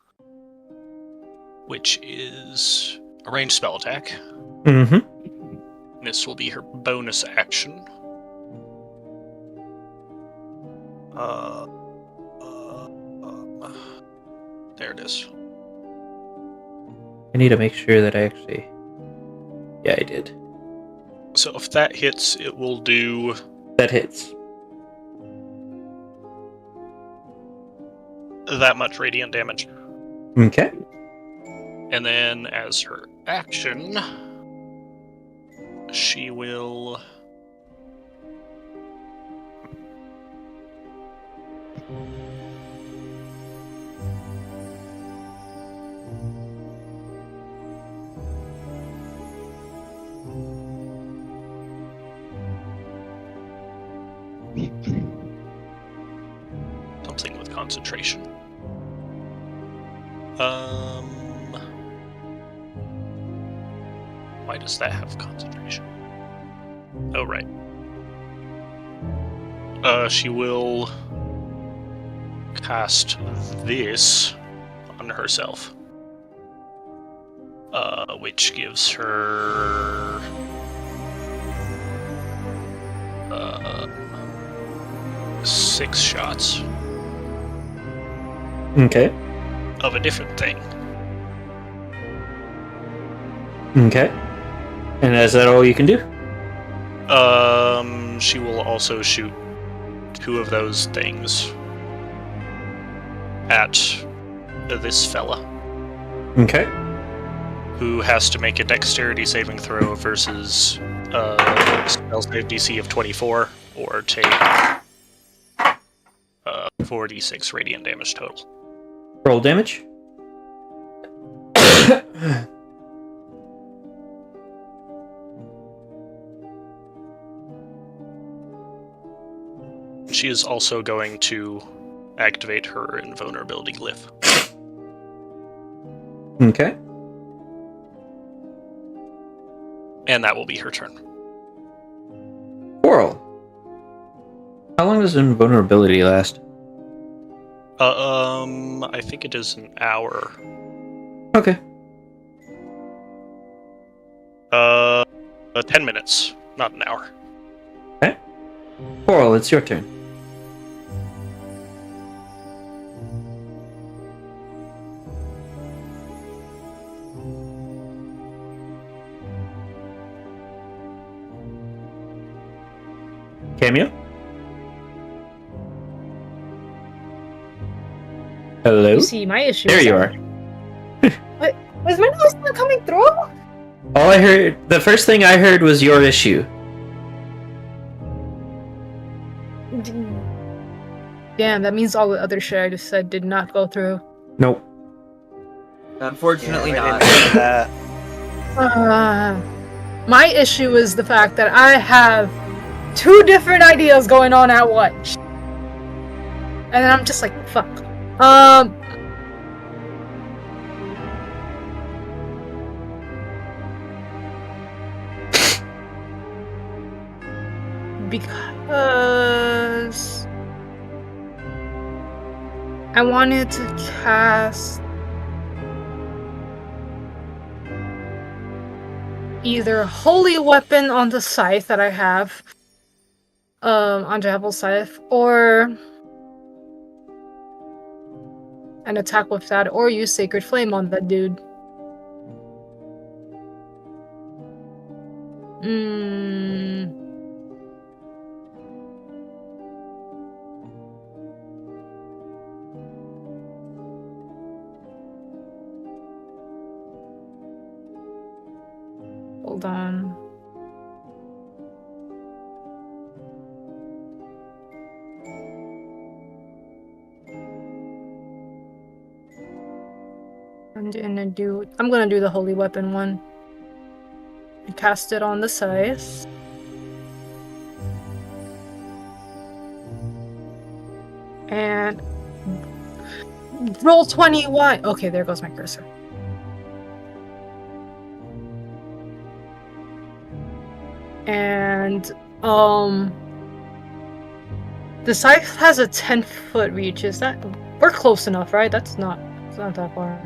which is a ranged spell attack. Mm-hmm. This will be her bonus action. There it is. I need to make sure that I actually... Yeah, I did. So if that hits, it will do That hits. that much radiant damage. Okay. And then as her action, she will... something with concentration. Why does that have concentration? Oh, right. She will cast this on herself. Which gives her... 6 shots Okay. of a different thing. Okay. And is that all you can do? She will also shoot 2 of those things at this fella, Okay. who has to make a dexterity saving throw versus spell save DC of 24, or take 4d6 radiant damage total. Roll damage. She is also going to activate her invulnerability glyph. Okay. And that will be her turn. Coral. How long does invulnerability last? I think it is an hour. Okay. 10 minutes, not an hour. Okay. Coral, it's your turn. Cameo? Hello? You see, my issue. There is you that- are. Was my noise not coming through? All I heard, the first thing I heard was your issue. Damn, that means all the other shit I just said did not go through. Nope. Unfortunately Yeah, I not. didn't hear that. My issue is the fact that I have 2 different ideas going on at once. And then I'm just like, fuck. Because I wanted to cast either Holy Weapon on the Scythe that I have, on Javel's Scythe, or an attack with that, or use Sacred Flame on that dude. Hold on. I'm gonna do the holy weapon one. I cast it on the scythe. And roll 21. Okay, there goes my cursor. And the scythe has a 10-foot reach. Is that we're close enough, right? It's not that far.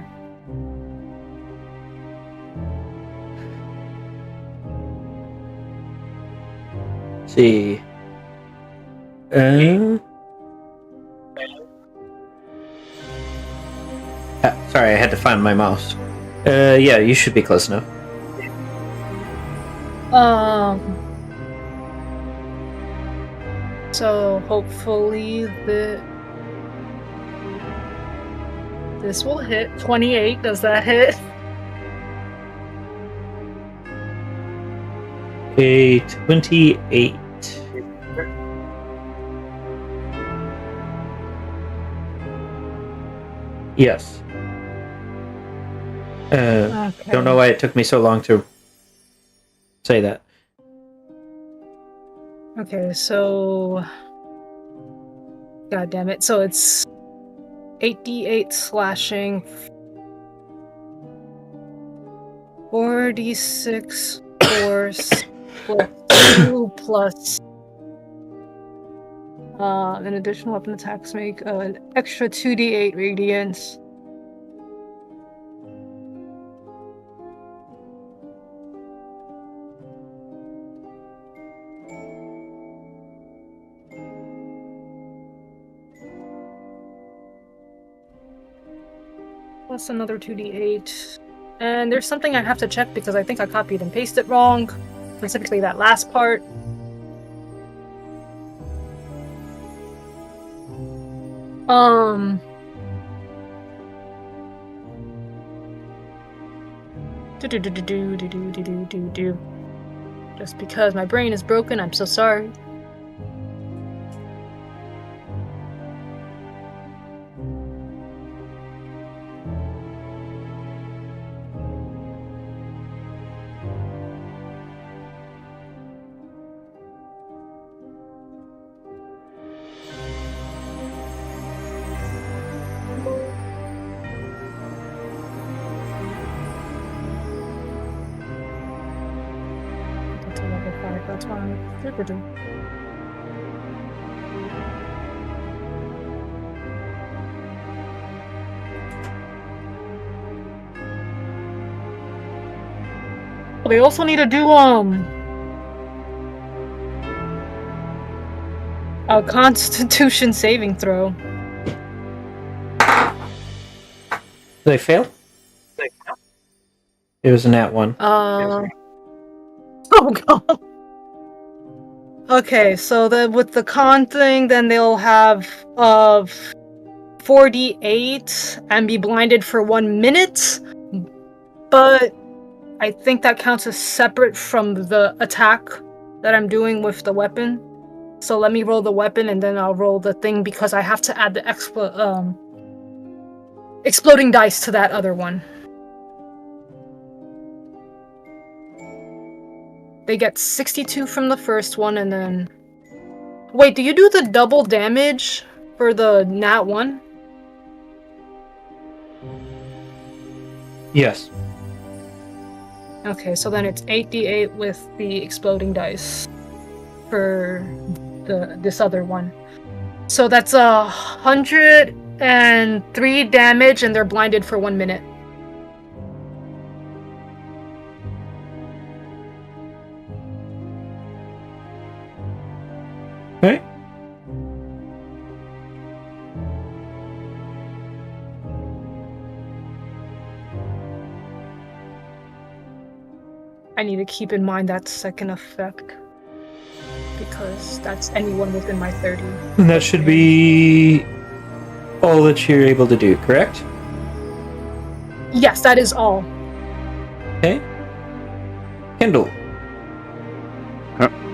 See. Sorry, I had to find my mouse. Yeah, you should be close enough. So hopefully this will hit. 28, does that hit? A 28. Yes. Okay. Don't know why it took me so long to say that. Okay, so God damn it. So it's 8d8 slashing, 4d6 force plus 2 plus an additional weapon attacks make an extra 2d8 radiance. Plus another 2d8. And there's something I have to check because I think I copied and pasted wrong. Specifically that last part. Just because my brain is broken, I'm so sorry. That's a level 5, that's fine. Super duper. We also need to do a Constitution saving throw. Did I fail? It was a nat 1. Oh god. Okay, so then with the con thing, then they'll have 4d8 and be blinded for 1 minute. But I think that counts as separate from the attack that I'm doing with the weapon. So let me roll the weapon and then I'll roll the thing because I have to add the exploding dice to that other one. They get 62 from the first one and then... Wait, do you do the double damage for the nat 1? Yes. Okay, so then it's 8d8 with the exploding dice for this other one. So that's 103 damage and they're blinded for 1 minute. Okay. I need to keep in mind that second effect because that's anyone within my 30. And that should be all that you're able to do, correct? Yes, that is all. Okay. Kendall.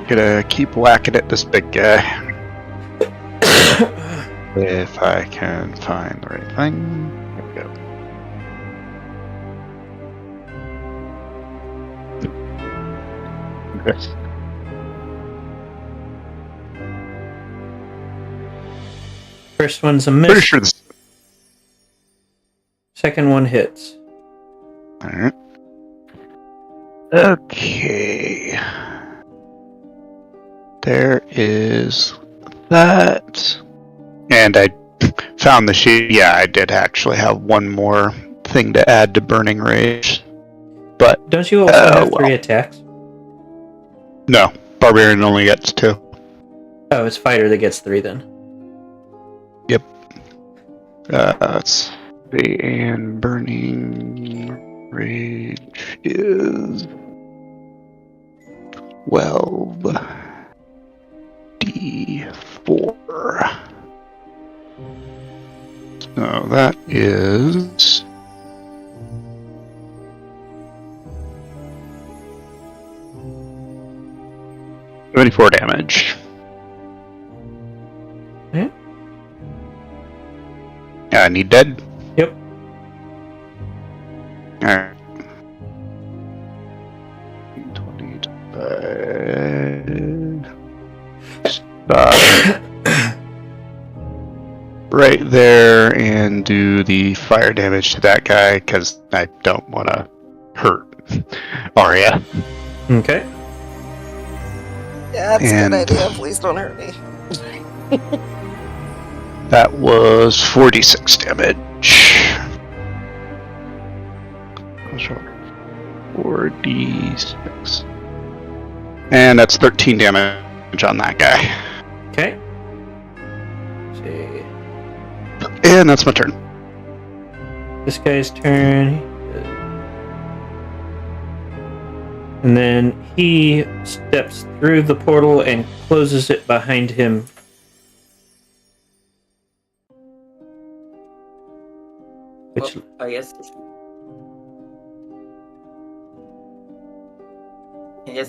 Gonna keep whacking at this big guy. If I can find the right thing. There we go. Okay. First one's a Pretty miss. sure this. Second one hits. Alright. Okay. There is that. And I found the sheet. Yeah, I did actually have one more thing to add to Burning Rage. But Don't you also have 3 attacks? no, Barbarian only gets 2. Oh, it's fighter that gets 3 then. Let's see, and Burning Rage is 12d4. So that is 74 damage. Need dead? Yep. Alright. 25. Stop. Right there and do the fire damage to that guy because I don't want to hurt Arya. Okay. Yeah, that's a And- good idea. Please don't hurt me. That was 46 damage. 4d6. And that's 13 damage on that guy. Okay. Let's see. And that's my turn. This guy's turn. And then he steps through the portal and closes it behind him. Which Well, I guess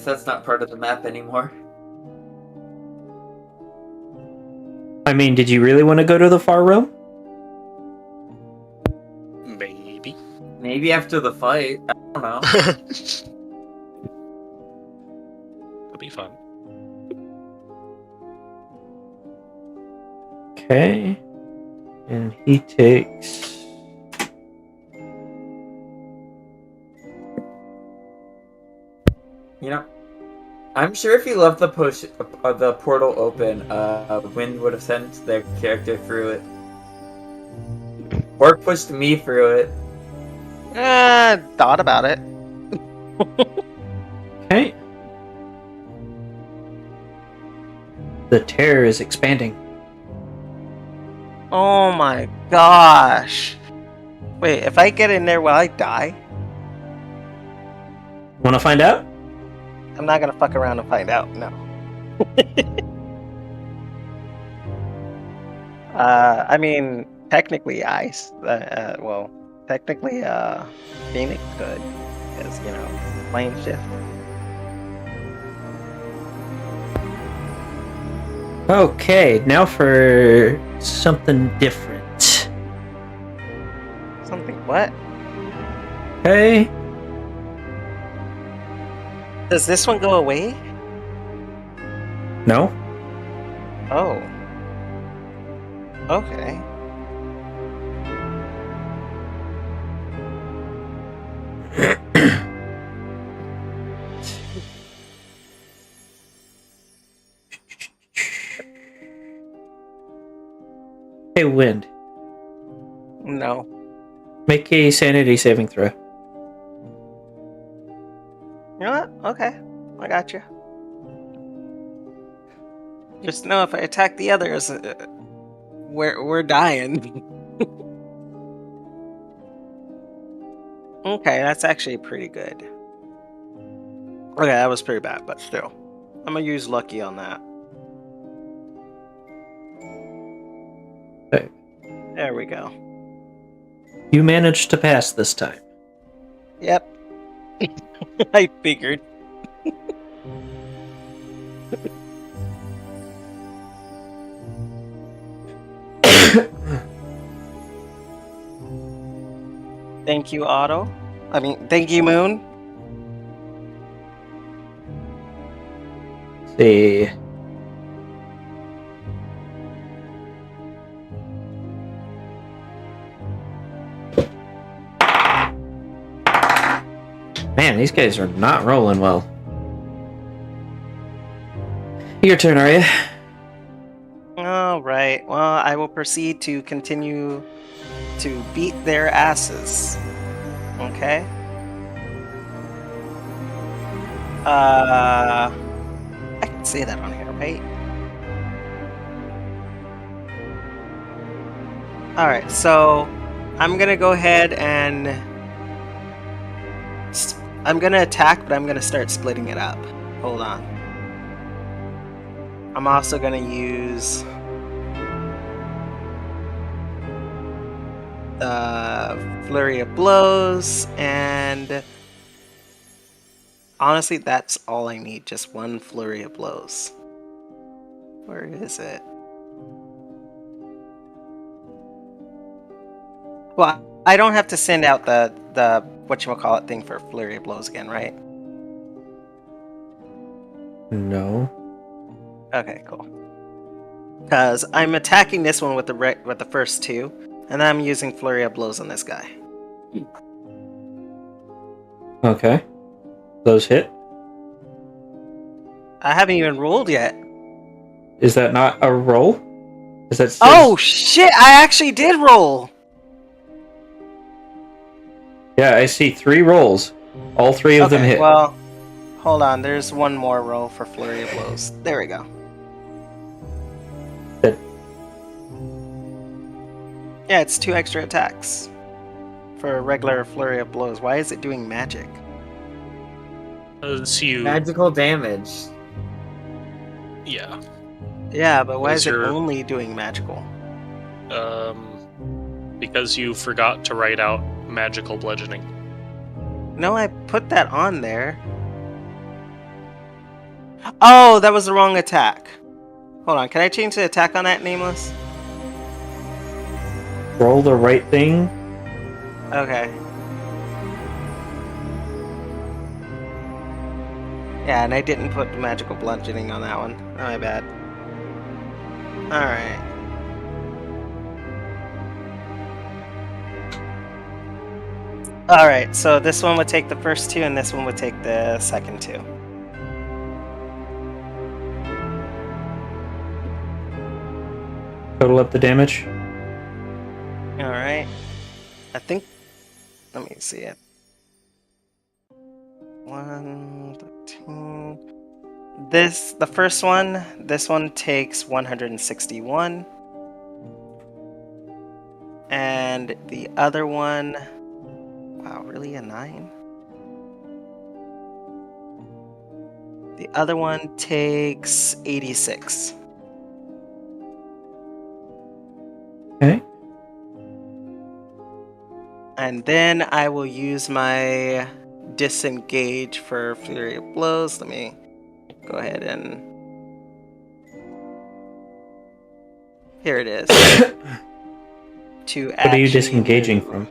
that's not part of the map anymore. I mean, did you really want to go to the far realm? Maybe. Maybe after the fight. I don't know. That'd be fun. Okay. And he takes... You know, I'm sure if he left the the portal open, Wind would have sent their character through it, or pushed me through it. Thought about it. Okay. The terror is expanding. Oh my gosh. Wait, if I get in there, will I die? Want to find out? I'm not gonna fuck around and find out. No. I mean, technically, Ice. Well, technically, Phoenix could, because plane shift. Okay, now for something different. Something what? Okay. Does this one go away? No? Oh. Okay. Hey, Wind. No. Make a sanity saving throw. You know what? Okay. I got you. Just know if I attack the others, we're dying. Okay, that's actually pretty good. Okay, that was pretty bad, but still. I'm gonna use lucky on that. Okay. There we go. You managed to pass this time. Yep. I figured. Thank you, Otto. Thank you, Moon. See. Man, these guys are not rolling well. Your turn, Arya. Alright, well, I will proceed to continue to beat their asses. Okay? I can say that on here, right? Alright, so I'm gonna go ahead and I'm gonna attack, but I'm gonna start splitting it up. Hold on. I'm also gonna use the Flurry of Blows, and honestly, that's all I need, just one Flurry of Blows. Where is it? Well, I don't have to send out the whatchamacallit thing for Flurry of Blows again, right? No. Okay, cool. Because I'm attacking this one with the first two, and I'm using Flurry of Blows on this guy. Okay. Those hit. I haven't even rolled yet. Is that not a roll? Is that? Oh shit! I actually did roll. Yeah, I see 3 rolls. All 3 of them hit. Well, hold on. There's one more roll for Flurry of Blows. There we go. That- Yeah, it's 2 extra attacks for a regular Flurry of Blows. Why is it doing magic? So you, Magical damage. yeah. Yeah, but why Is is it your- only doing magical? Because you forgot to write out magical bludgeoning. No, I put that on there. Oh, that was the wrong attack. Hold on, can I change the attack on that, Nameless? Roll the right thing. Okay. Yeah, and I didn't put the magical bludgeoning on that one. Oh, my bad. Alright. Alright, so this one would take the first 2, and this one would take the second 2. Total up the damage. Alright. I think... Let me see it. 1, 2... The first one, this one takes 161. And the other one... Wow, really? A 9? The other one takes 86. Okay. And then I will use my disengage for Flurry of Blows. Let me go ahead and... Here it is. What are you disengaging from?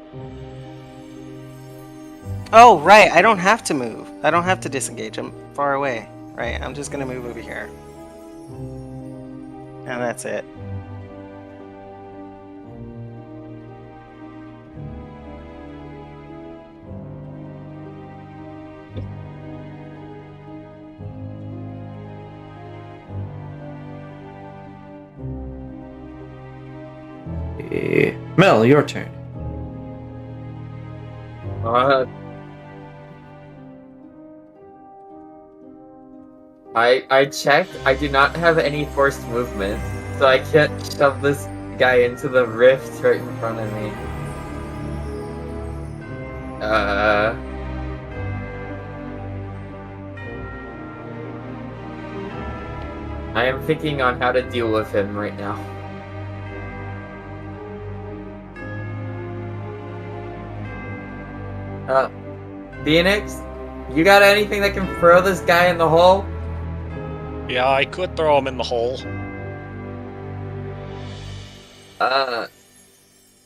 Oh, right. I don't have to move. I don't have to disengage. I'm far away. Right. I'm just going to move over here. And that's it. Mel, your turn. I checked. I do not have any forced movement, so I can't shove this guy into the rift right in front of me. I am thinking on how to deal with him right now. Phoenix, You got anything that can throw this guy in the hole? Yeah, I could throw him in the hole. Out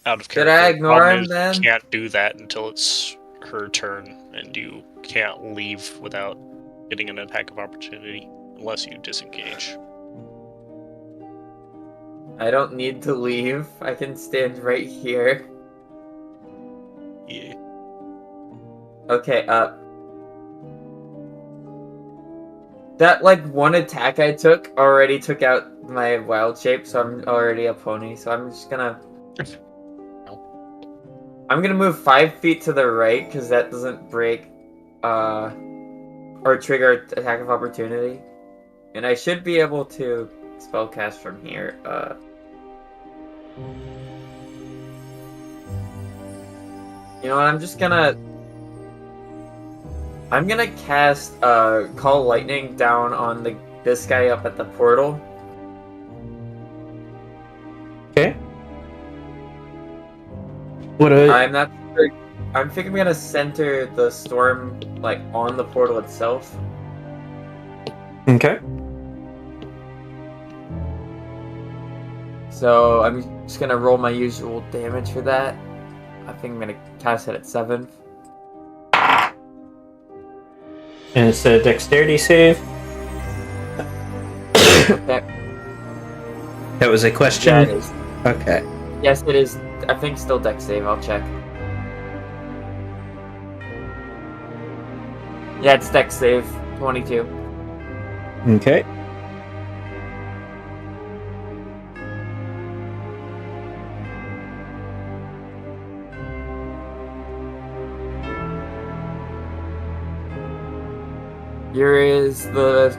of character. Should I ignore Problem him is, then? You can't do that until it's her turn, and you can't leave without getting an attack of opportunity unless you disengage. I don't need to leave. I can stand right here. Yeah. Okay, that, like, one attack I took already took out my wild shape, so I'm already a pony, so I'm just gonna... I'm gonna move 5 feet to the right, because that doesn't break, or trigger attack of opportunity. And I should be able to spellcast from here, You know what, I'm gonna cast, Call Lightning down on this guy up at the portal. Okay. What I'm not sure. I think I'm gonna center the storm, like, on the portal itself. Okay. So I'm just gonna roll my usual damage for that. I think I'm gonna cast it at 7th. And it's a dexterity save. Okay. That was a question. Yeah, it is. Okay. Yes, it is. I think still dex save. I'll check. Yeah, it's dex save. 22. Okay. Here is the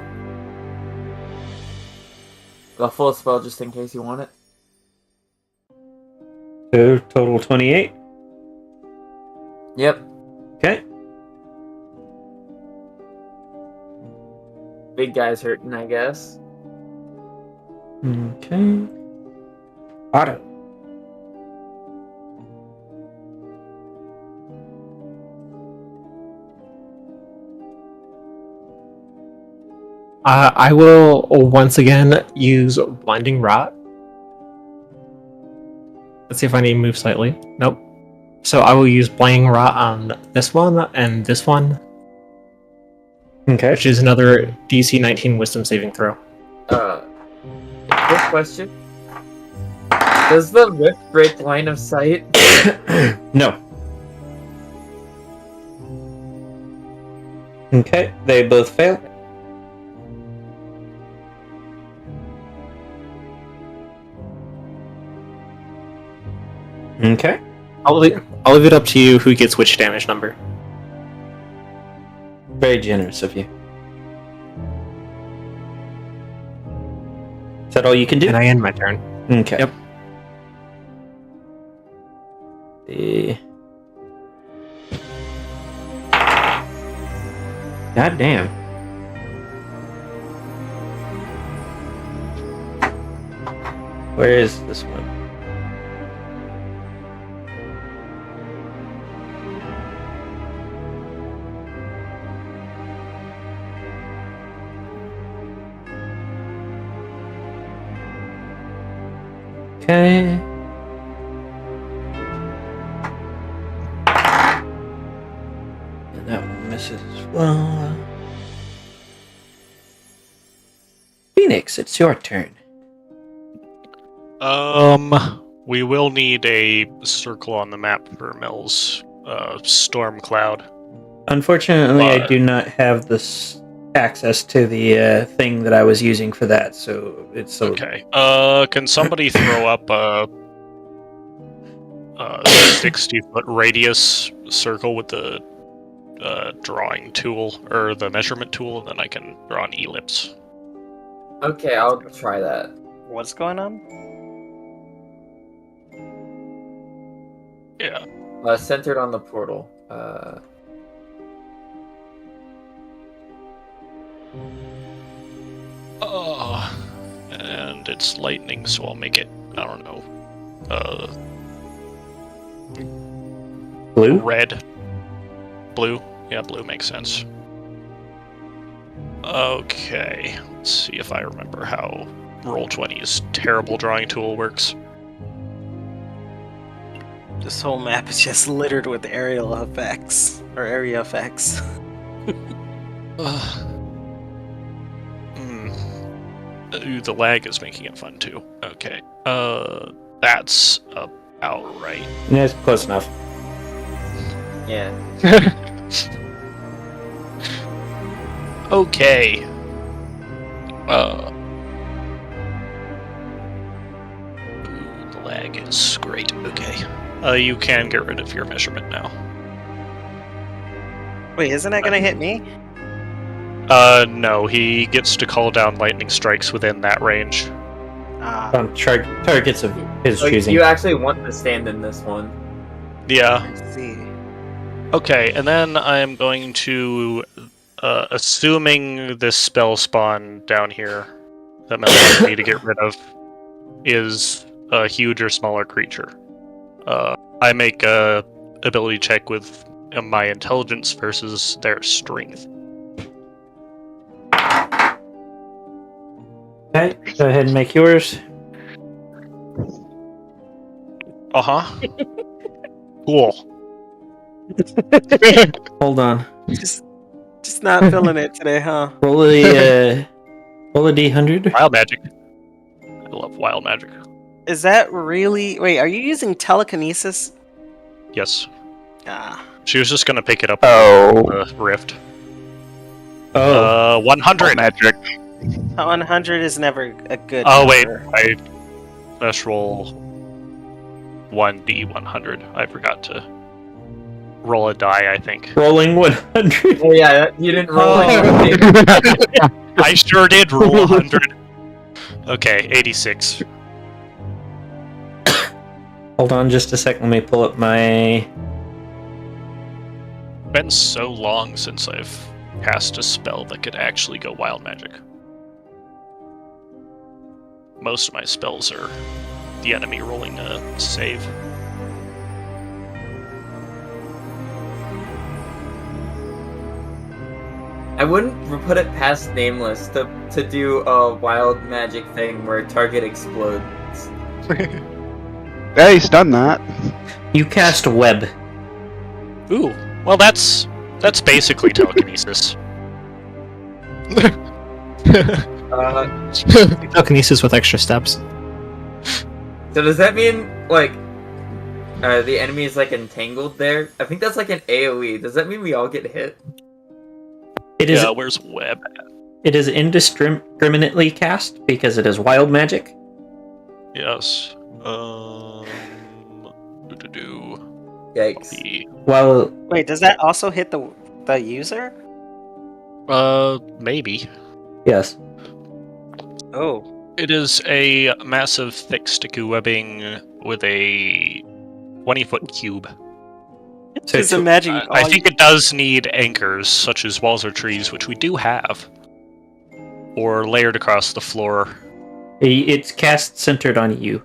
full spell, just in case you want it. So total 28. Yep. Okay. Big guy's hurting, I guess. Okay. Otto. I will once again use Blinding Rot. Let's see if I need to move slightly. Nope. So I will use Blinding Rot on this one and this one, Okay. which is another DC 19 Wisdom saving throw. Quick question. Does the whip break line of sight? No. Okay, they both fail. Okay. I'll leave it up to you who gets which damage number. Very generous of you. Is that all you can do? And I end my turn. Okay. Yep. God damn. Where is this one? Okay. And that one misses as well. Phoenix, it's your turn. We will need a circle on the map for Mel's storm cloud. Unfortunately, I But- do not have this access to the thing that I was using for that, so it's Okay. Can somebody throw up a 60-foot radius circle with the drawing tool or the measurement tool, and then I can draw an ellipse. Okay, I'll try that. What's going on? Yeah. Centered on the portal. And it's lightning, so I'll make it, I don't know, blue. red. Blue? Yeah, blue makes sense. Okay, let's see if I remember how Roll20's terrible drawing tool works. This whole map is just littered with aerial effects or area effects. Ooh, the lag is making it fun too. Okay, that's about right. Yeah, it's close enough. Yeah. Okay. Ooh, the lag is great. Okay. You can get rid of your measurement now. Wait, isn't that gonna hit me? No, he gets to call down lightning strikes within that range. On targets of his Like, choosing. you actually want to stand in this one. Yeah. Let's see. Okay, and then I'm going to, assuming this spell spawn down here that Melissa need to get rid of is a huge or smaller creature. I make a ability check with my intelligence versus their strength. Okay, go ahead and make yours. Uh-huh. Cool. Hold on. Just not feeling it today, huh? Roll a D100. Wild magic. I love wild magic. Is that really? Wait, are you using telekinesis? Yes. Ah, She was just gonna pick it up Oh. with the rift. Oh, 100! Magic. 100 is never a good. Oh wait, number. I must roll 1d100. I forgot to roll a die, I think. rolling 100. Oh yeah, you didn't roll Oh. anything. I sure did roll 100. Okay, 86. Hold on just a sec. Let me pull up my. Been so long since I've cast a spell that could actually go wild magic. Most of my spells are the enemy rolling a save. I wouldn't put it past Nameless to do a wild magic thing where target explodes. Yeah, he's done that. You cast web. Ooh, well that's basically telekinesis. Telekinesis with extra steps. So does that mean like the enemy is like entangled there? I think that's like an AoE. Does that mean we all get hit? It is. Yeah, where's web at? It is indiscriminately cast because it is wild magic. Yes. Yikes. While Wait, does that also hit the user? Maybe. yes, Oh, It is a massive, thick, sticky webbing with a 20-foot cube. so just it's- imagine. I think it does need anchors, such as walls or trees, which we do have. Or layered across the floor. it's cast centered on you.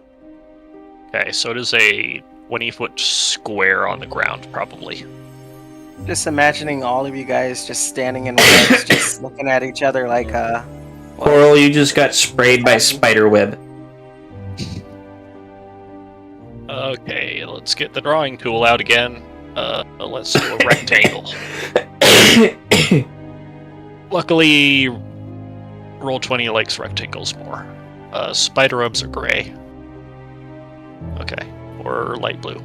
Okay, so it is a 20-foot square on the ground, probably. Just imagining all of you guys just standing in webs, just looking at each other like Coral, you just got sprayed by spider web. Okay, let's get the drawing tool out again. Let's do a rectangle. Luckily, Roll20 likes rectangles more. Spider webs are gray. Okay, or light blue.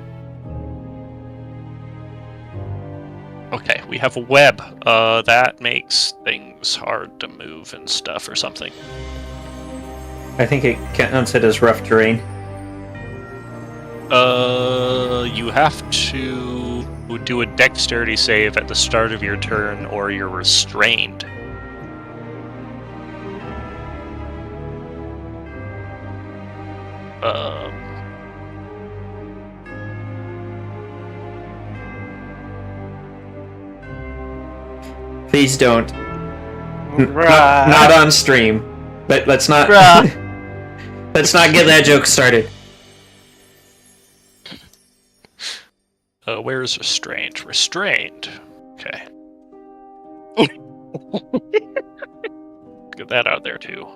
Okay, we have a web. That makes things hard to move and stuff or something. I think it counts it as rough terrain. You have to do a dexterity save at the start of your turn or you're restrained. Please don't. Bruh. Not on stream. Let's not. Let's not get that joke started. Where is restrained? Restrained. Okay. get that out there too.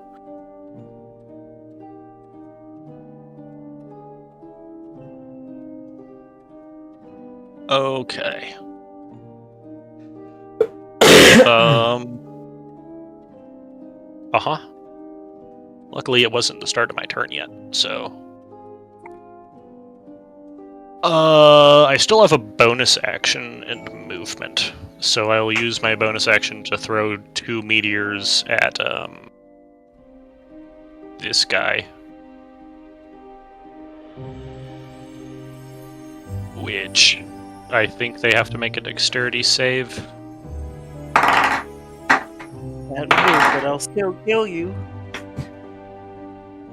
Okay. Uh-huh. Luckily, it wasn't the start of my turn yet, so... I still have a bonus action and movement, so I will use my bonus action to throw 2 meteors at, this guy. Which I think they have to make a dexterity save. That move, but I'll still kill you.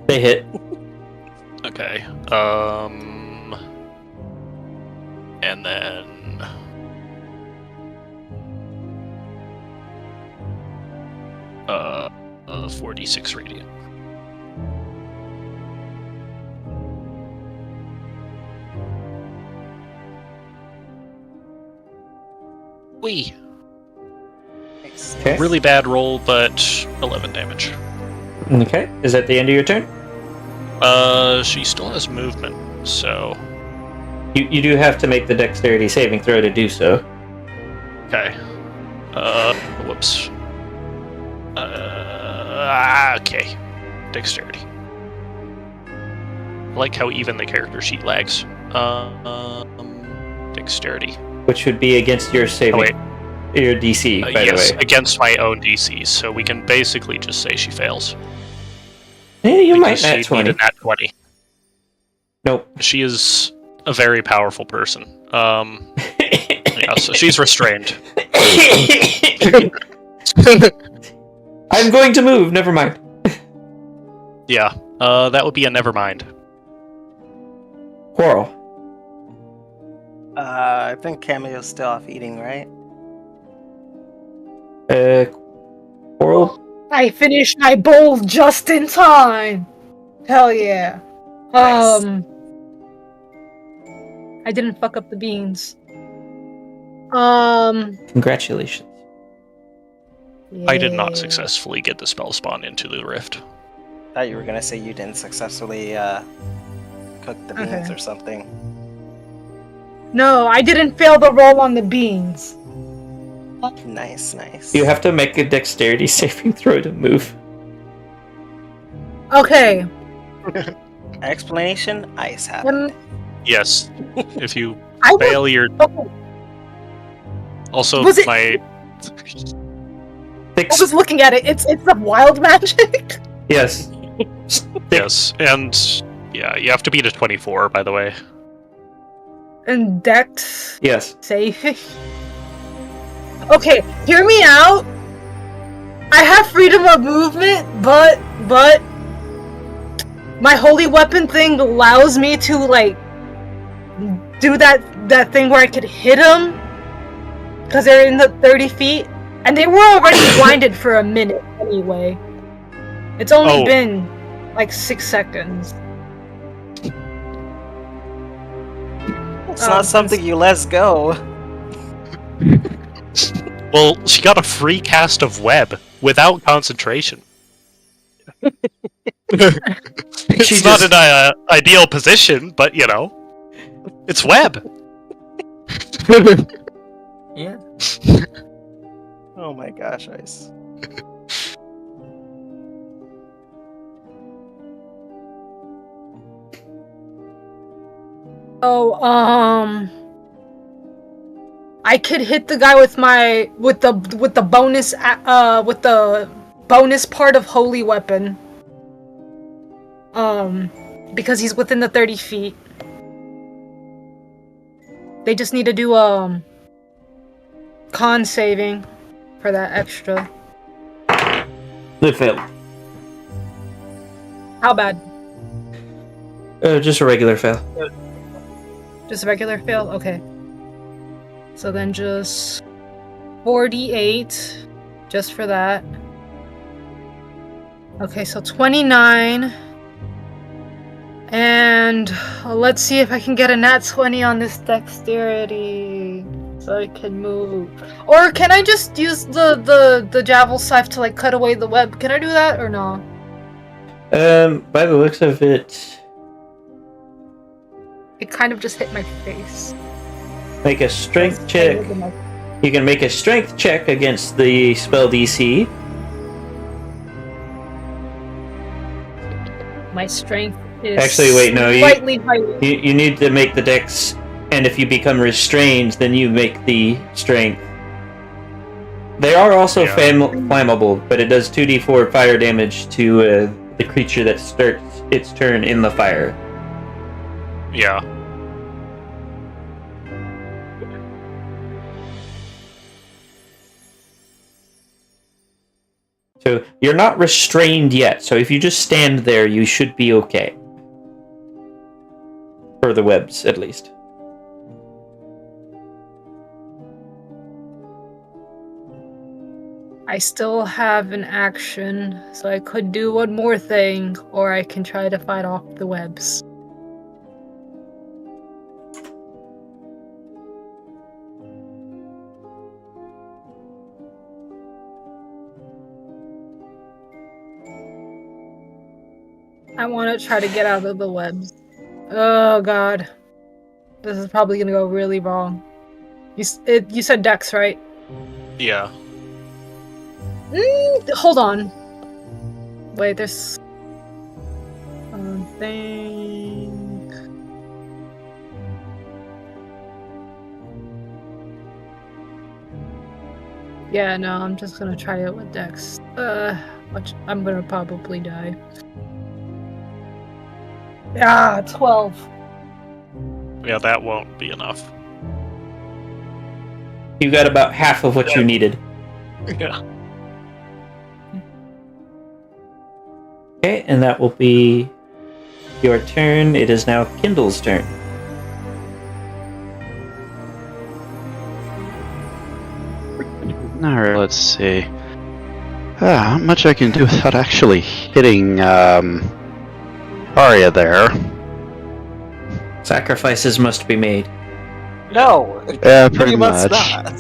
They hit. Okay. And then 46 radiant. Wee. Nice. Okay. Really bad roll, but 11 damage. Okay. Is that the end of your turn? She still has movement, so... You do have to make the dexterity saving throw to do so. Okay. Whoops. Okay. Dexterity. I like how even the character sheet lags. Dexterity. Which would be against your saving. Oh, wait. Your DC, by Yes, the way. against my own DCs, so we can basically just say she fails. Yeah, you might because nat she'd 20. need a nat 20. Nope. She is a very powerful person. Yeah, so she's restrained. I'm going to move, never mind. Yeah, that would be a nevermind. Quarrel. I think Cameo's still off eating, right? Quarrel? I finished my bowl just in time. Hell yeah. Nice. I didn't fuck up the beans. Congratulations. I did not yay. successfully get the spell spawn into the rift. Thought you were gonna say you didn't successfully cook the beans Okay. or something. No, I didn't fail the roll on the beans. Nice, nice. You have to make a dexterity saving throw to move. Okay. Explanation: ice happened. Yes, if you I was, fail your... okay, Also, Was it- my... I was looking at it. It's the wild magic. Yes. Yes, and... Yeah, you have to beat a 24, by the way. And Dex Yes. saving. Okay, hear me out. I have freedom of movement, but my holy weapon thing allows me to like do that thing where I could hit them because they're in the 30 feet, and they were already blinded for a minute anyway. It's only Oh. been like 6 seconds. It's not something you let go. Well, she got a free cast of web without concentration. It's not an ideal position, but you know, it's web. Yeah. Oh my gosh, Ice. Oh, I could hit the guy with the bonus part of holy weapon. Because he's within the 30 feet. They just need to do con saving for that extra. They failed. How bad? Just a regular fail. Just a regular fail? Okay. So then just 48 just for that. Okay, so 29. And let's see if I can get a nat 20 on this dexterity. So I can move. Or can I just use the javel scythe to like cut away the web? Can I do that or no? By the looks of it, It kind of just hit my face. make a strength check. You can make a strength check against the spell DC. My strength is Actually, wait, no, slightly higher. You need to make the dex, and if you become restrained, then you make the strength. They are also Yeah. flammable, but it does 2d4 fire damage to the creature that starts its turn in the fire. Yeah. So you're not restrained yet, so if you just stand there, you should be okay. For the webs, at least. I still have an action, so I could do one more thing, or I can try to fight off the webs. I want to try to get out of the webs. Oh god. This is probably gonna go really wrong. You said Dex, right? Yeah. Hold on. Wait, there's something. Yeah, no, I'm just gonna try it with Dex. Which I'm gonna probably die. Ah, 12. Yeah, that won't be enough. You got about half of what you needed. Yeah. Okay, and that will be your turn. It is now Kindle's turn. Alright, let's see. Not much I can do without actually hitting Arya there. Sacrifices must be made. No, Yeah, pretty you must much. not.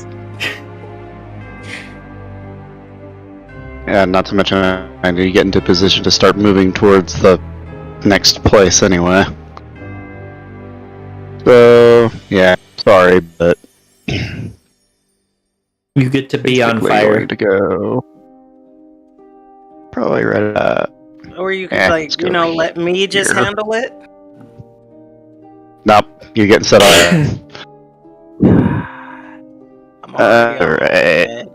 Yeah, not to mention I need to get into position to start moving towards the next place anyway. So, yeah, sorry, but You get to be on basically fire. going to go probably right at Or you could, let's like, you go know, let me just here. handle it. Nope, you're getting set on. I'm already on Alright. it.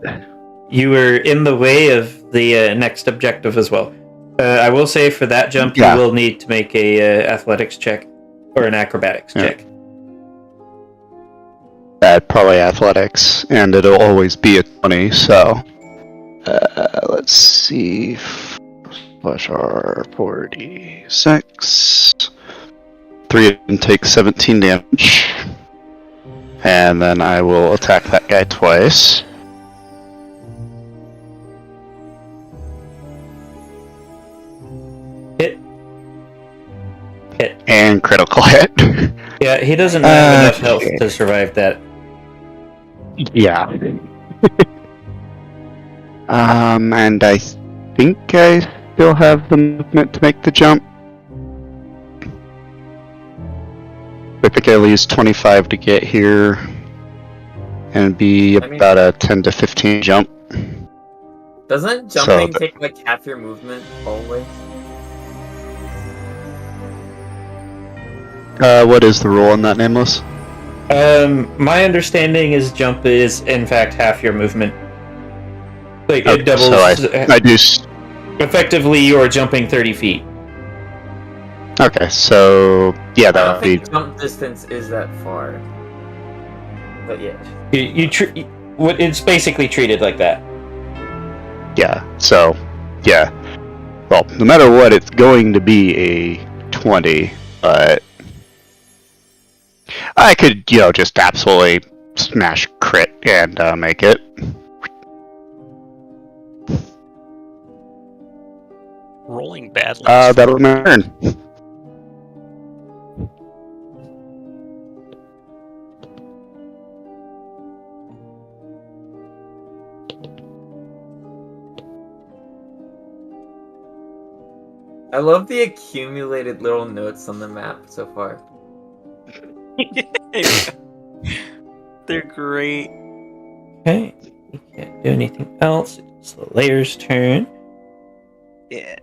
You were in the way of the next objective as well. I will say for that jump, Yeah. you will need to make a athletics check or an acrobatics Yeah. check. Probably athletics, and it'll always be a 20, so let's see. Flash R 46. 3 of them take 17 damage. And then I will attack that guy twice. Hit. Hit. And critical hit. Yeah, he doesn't have enough health Okay. to survive that. Yeah. And I think I still have the movement to make the jump. I think I'll use 25 to get here. And it'd be I mean- about a 10 to 15 jump. Doesn't So jumping the- take like half your movement always? What is the rule on that, Nameless? My understanding is jump is in fact half your movement. Like Okay, it doubles. so I do. Effectively, you're jumping 30 feet. Okay, so yeah, I that don't would be think jump distance is that far. But yeah. It's basically treated like that. yeah. So yeah. Well, no matter what, it's going to be a 20, but I could, just absolutely smash crit and make it. Rolling badly. That'll be my turn. I love the accumulated little notes on the map so far. They're great. Okay. You can't do anything else. It's the layer's turn. Yeah.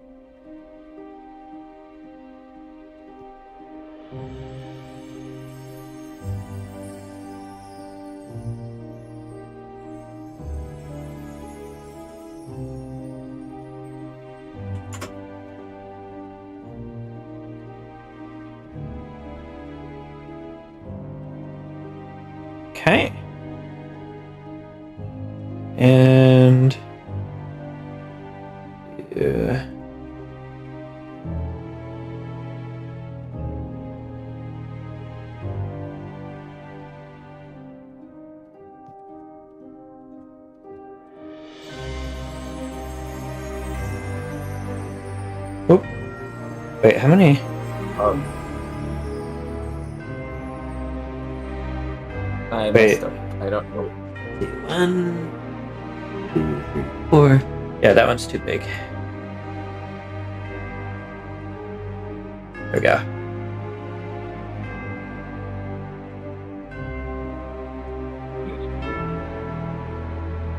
Okay. And yeah. Oh. Wait, how many? I Wait. messed up. I don't know. 1, 2, 3, 4. Yeah, that one's too big. There we go.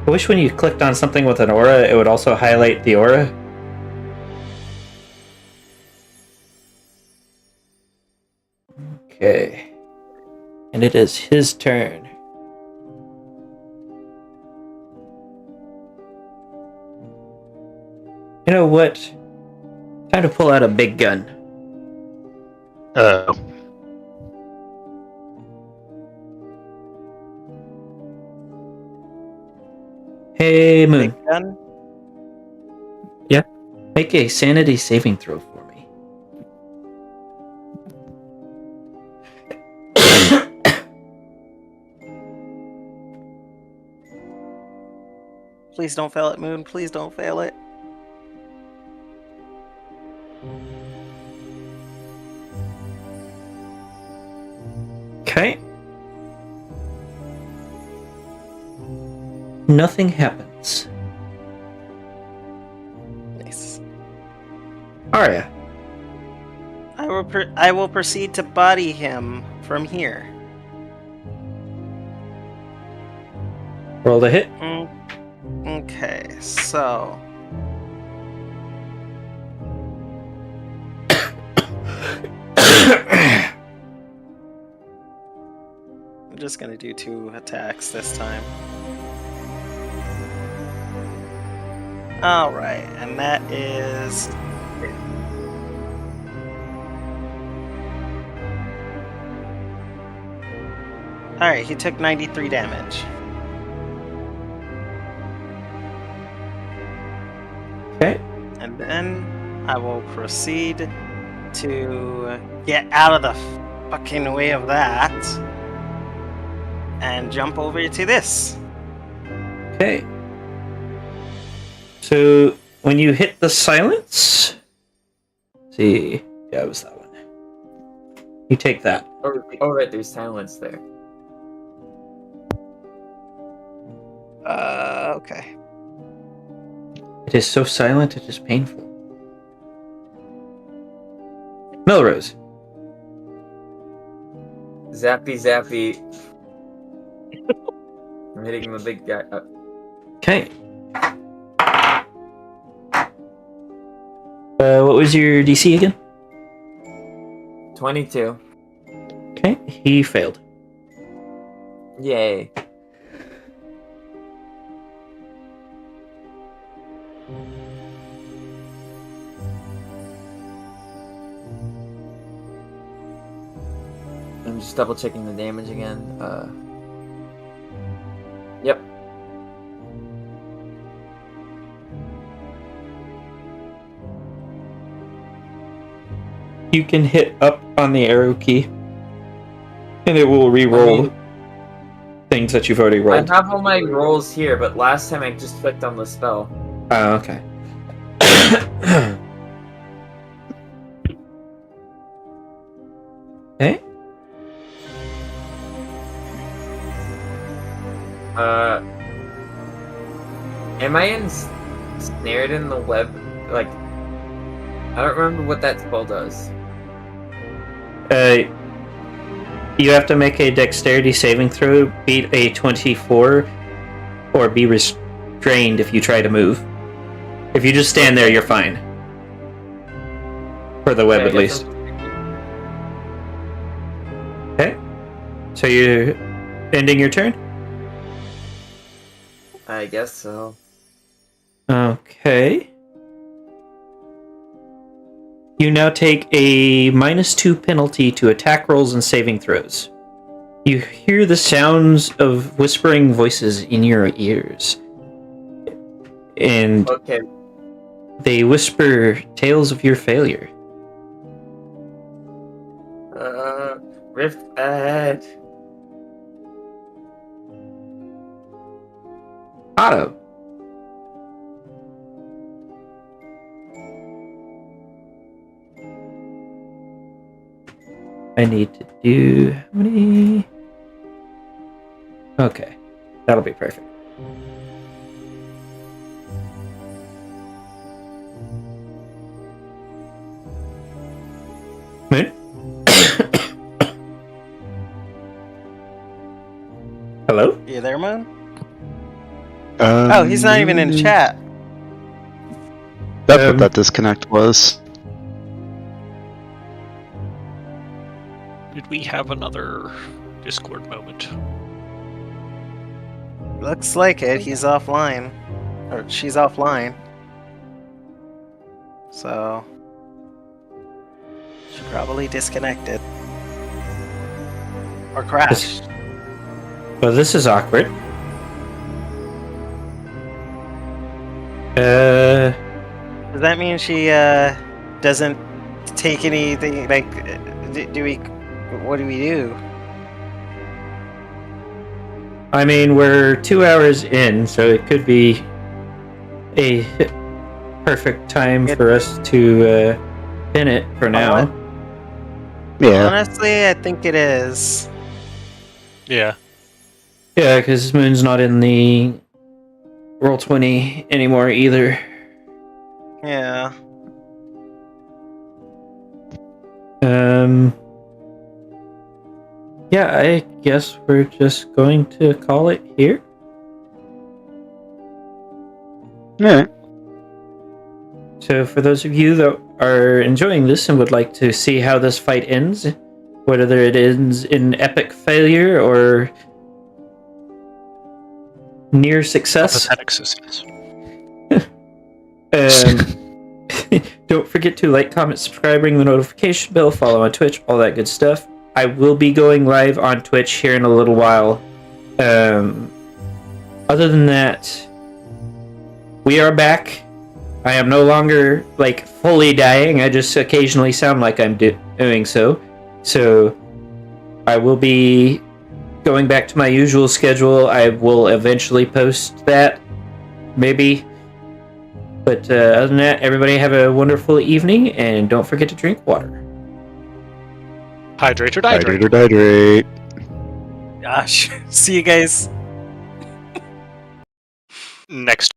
I wish when you clicked on something with an aura, it would also highlight the aura. Okay. And it is his turn. You know what? Time to pull out a big gun. Oh. Hey, Moon. Big gun. Make a sanity saving throw for me. Please don't fail it, Moon. Please don't fail it. Okay. Nothing happens. Nice. Arya. I will proceed to body him from here. Roll the hit. Okay, so I'm just gonna do 2 attacks this time. Alright, and that is... Alright, he took 93 damage. Okay. And then I will proceed to get out of the fucking way of that and jump over to this. Okay. So when you hit the silence, see, yeah, it was that one. You take that. Oh, right, there's silence there. Okay. It is so silent, it is painful. Melrose. Zappy, zappy. I'm hitting the big guy. Okay. What was your DC again? 22. Okay, he failed. Yay. I'm just double checking the damage again. Yep. You can hit up on the arrow key, and it will re-roll things that you've already rolled. I have all my rolls here, but last time I just clicked on the spell. Oh, okay. Okay. Am I ensnared in the web? Like, I don't remember what that spell does. You have to make a dexterity saving throw, beat a 24, or be restrained if you try to move. If you just stand there, you're fine. For the web, Okay, at I guess least. Okay. So you're ending your turn? I guess so. Okay. You now take a -2 penalty to attack rolls and saving throws. You hear the sounds of whispering voices in your ears. And Okay. they whisper tales of your failure. Rift ahead. Otto. I need to do how many? Okay, that'll be perfect. Moon? Hello? You there, Moon? Oh, he's not even in chat. That's what that disconnect was. Did we have another Discord moment? Looks like it. He's offline. Or she's offline. So. She probably disconnected. Or crashed. Well, this is awkward. Does that mean she doesn't take anything? Like, do we? What do we do? I mean, we're 2 hours in, so it could be a perfect time for us to pin it for now. Yeah. Honestly, I think it is. Yeah. Yeah, because Moon's not in the Roll20 anymore either. Yeah. Yeah, I guess we're just going to call it here. Yeah. So for those of you that are enjoying this and would like to see how this fight ends, whether it ends in epic failure or near success, Pathetic success. don't forget to like, comment, subscribe, ring the notification bell, follow on Twitch, all that good stuff. I will be going live on Twitch here in a little while. Other than that, we are back. I am no longer like fully dying. I just occasionally sound like I'm doing so. So I will be going back to my usual schedule. I will eventually post that, maybe. But other than that, everybody have a wonderful evening, and don't forget to drink water. Hydrate or dihydrate. Hydrate or dihydrate. Gosh. See you guys. Next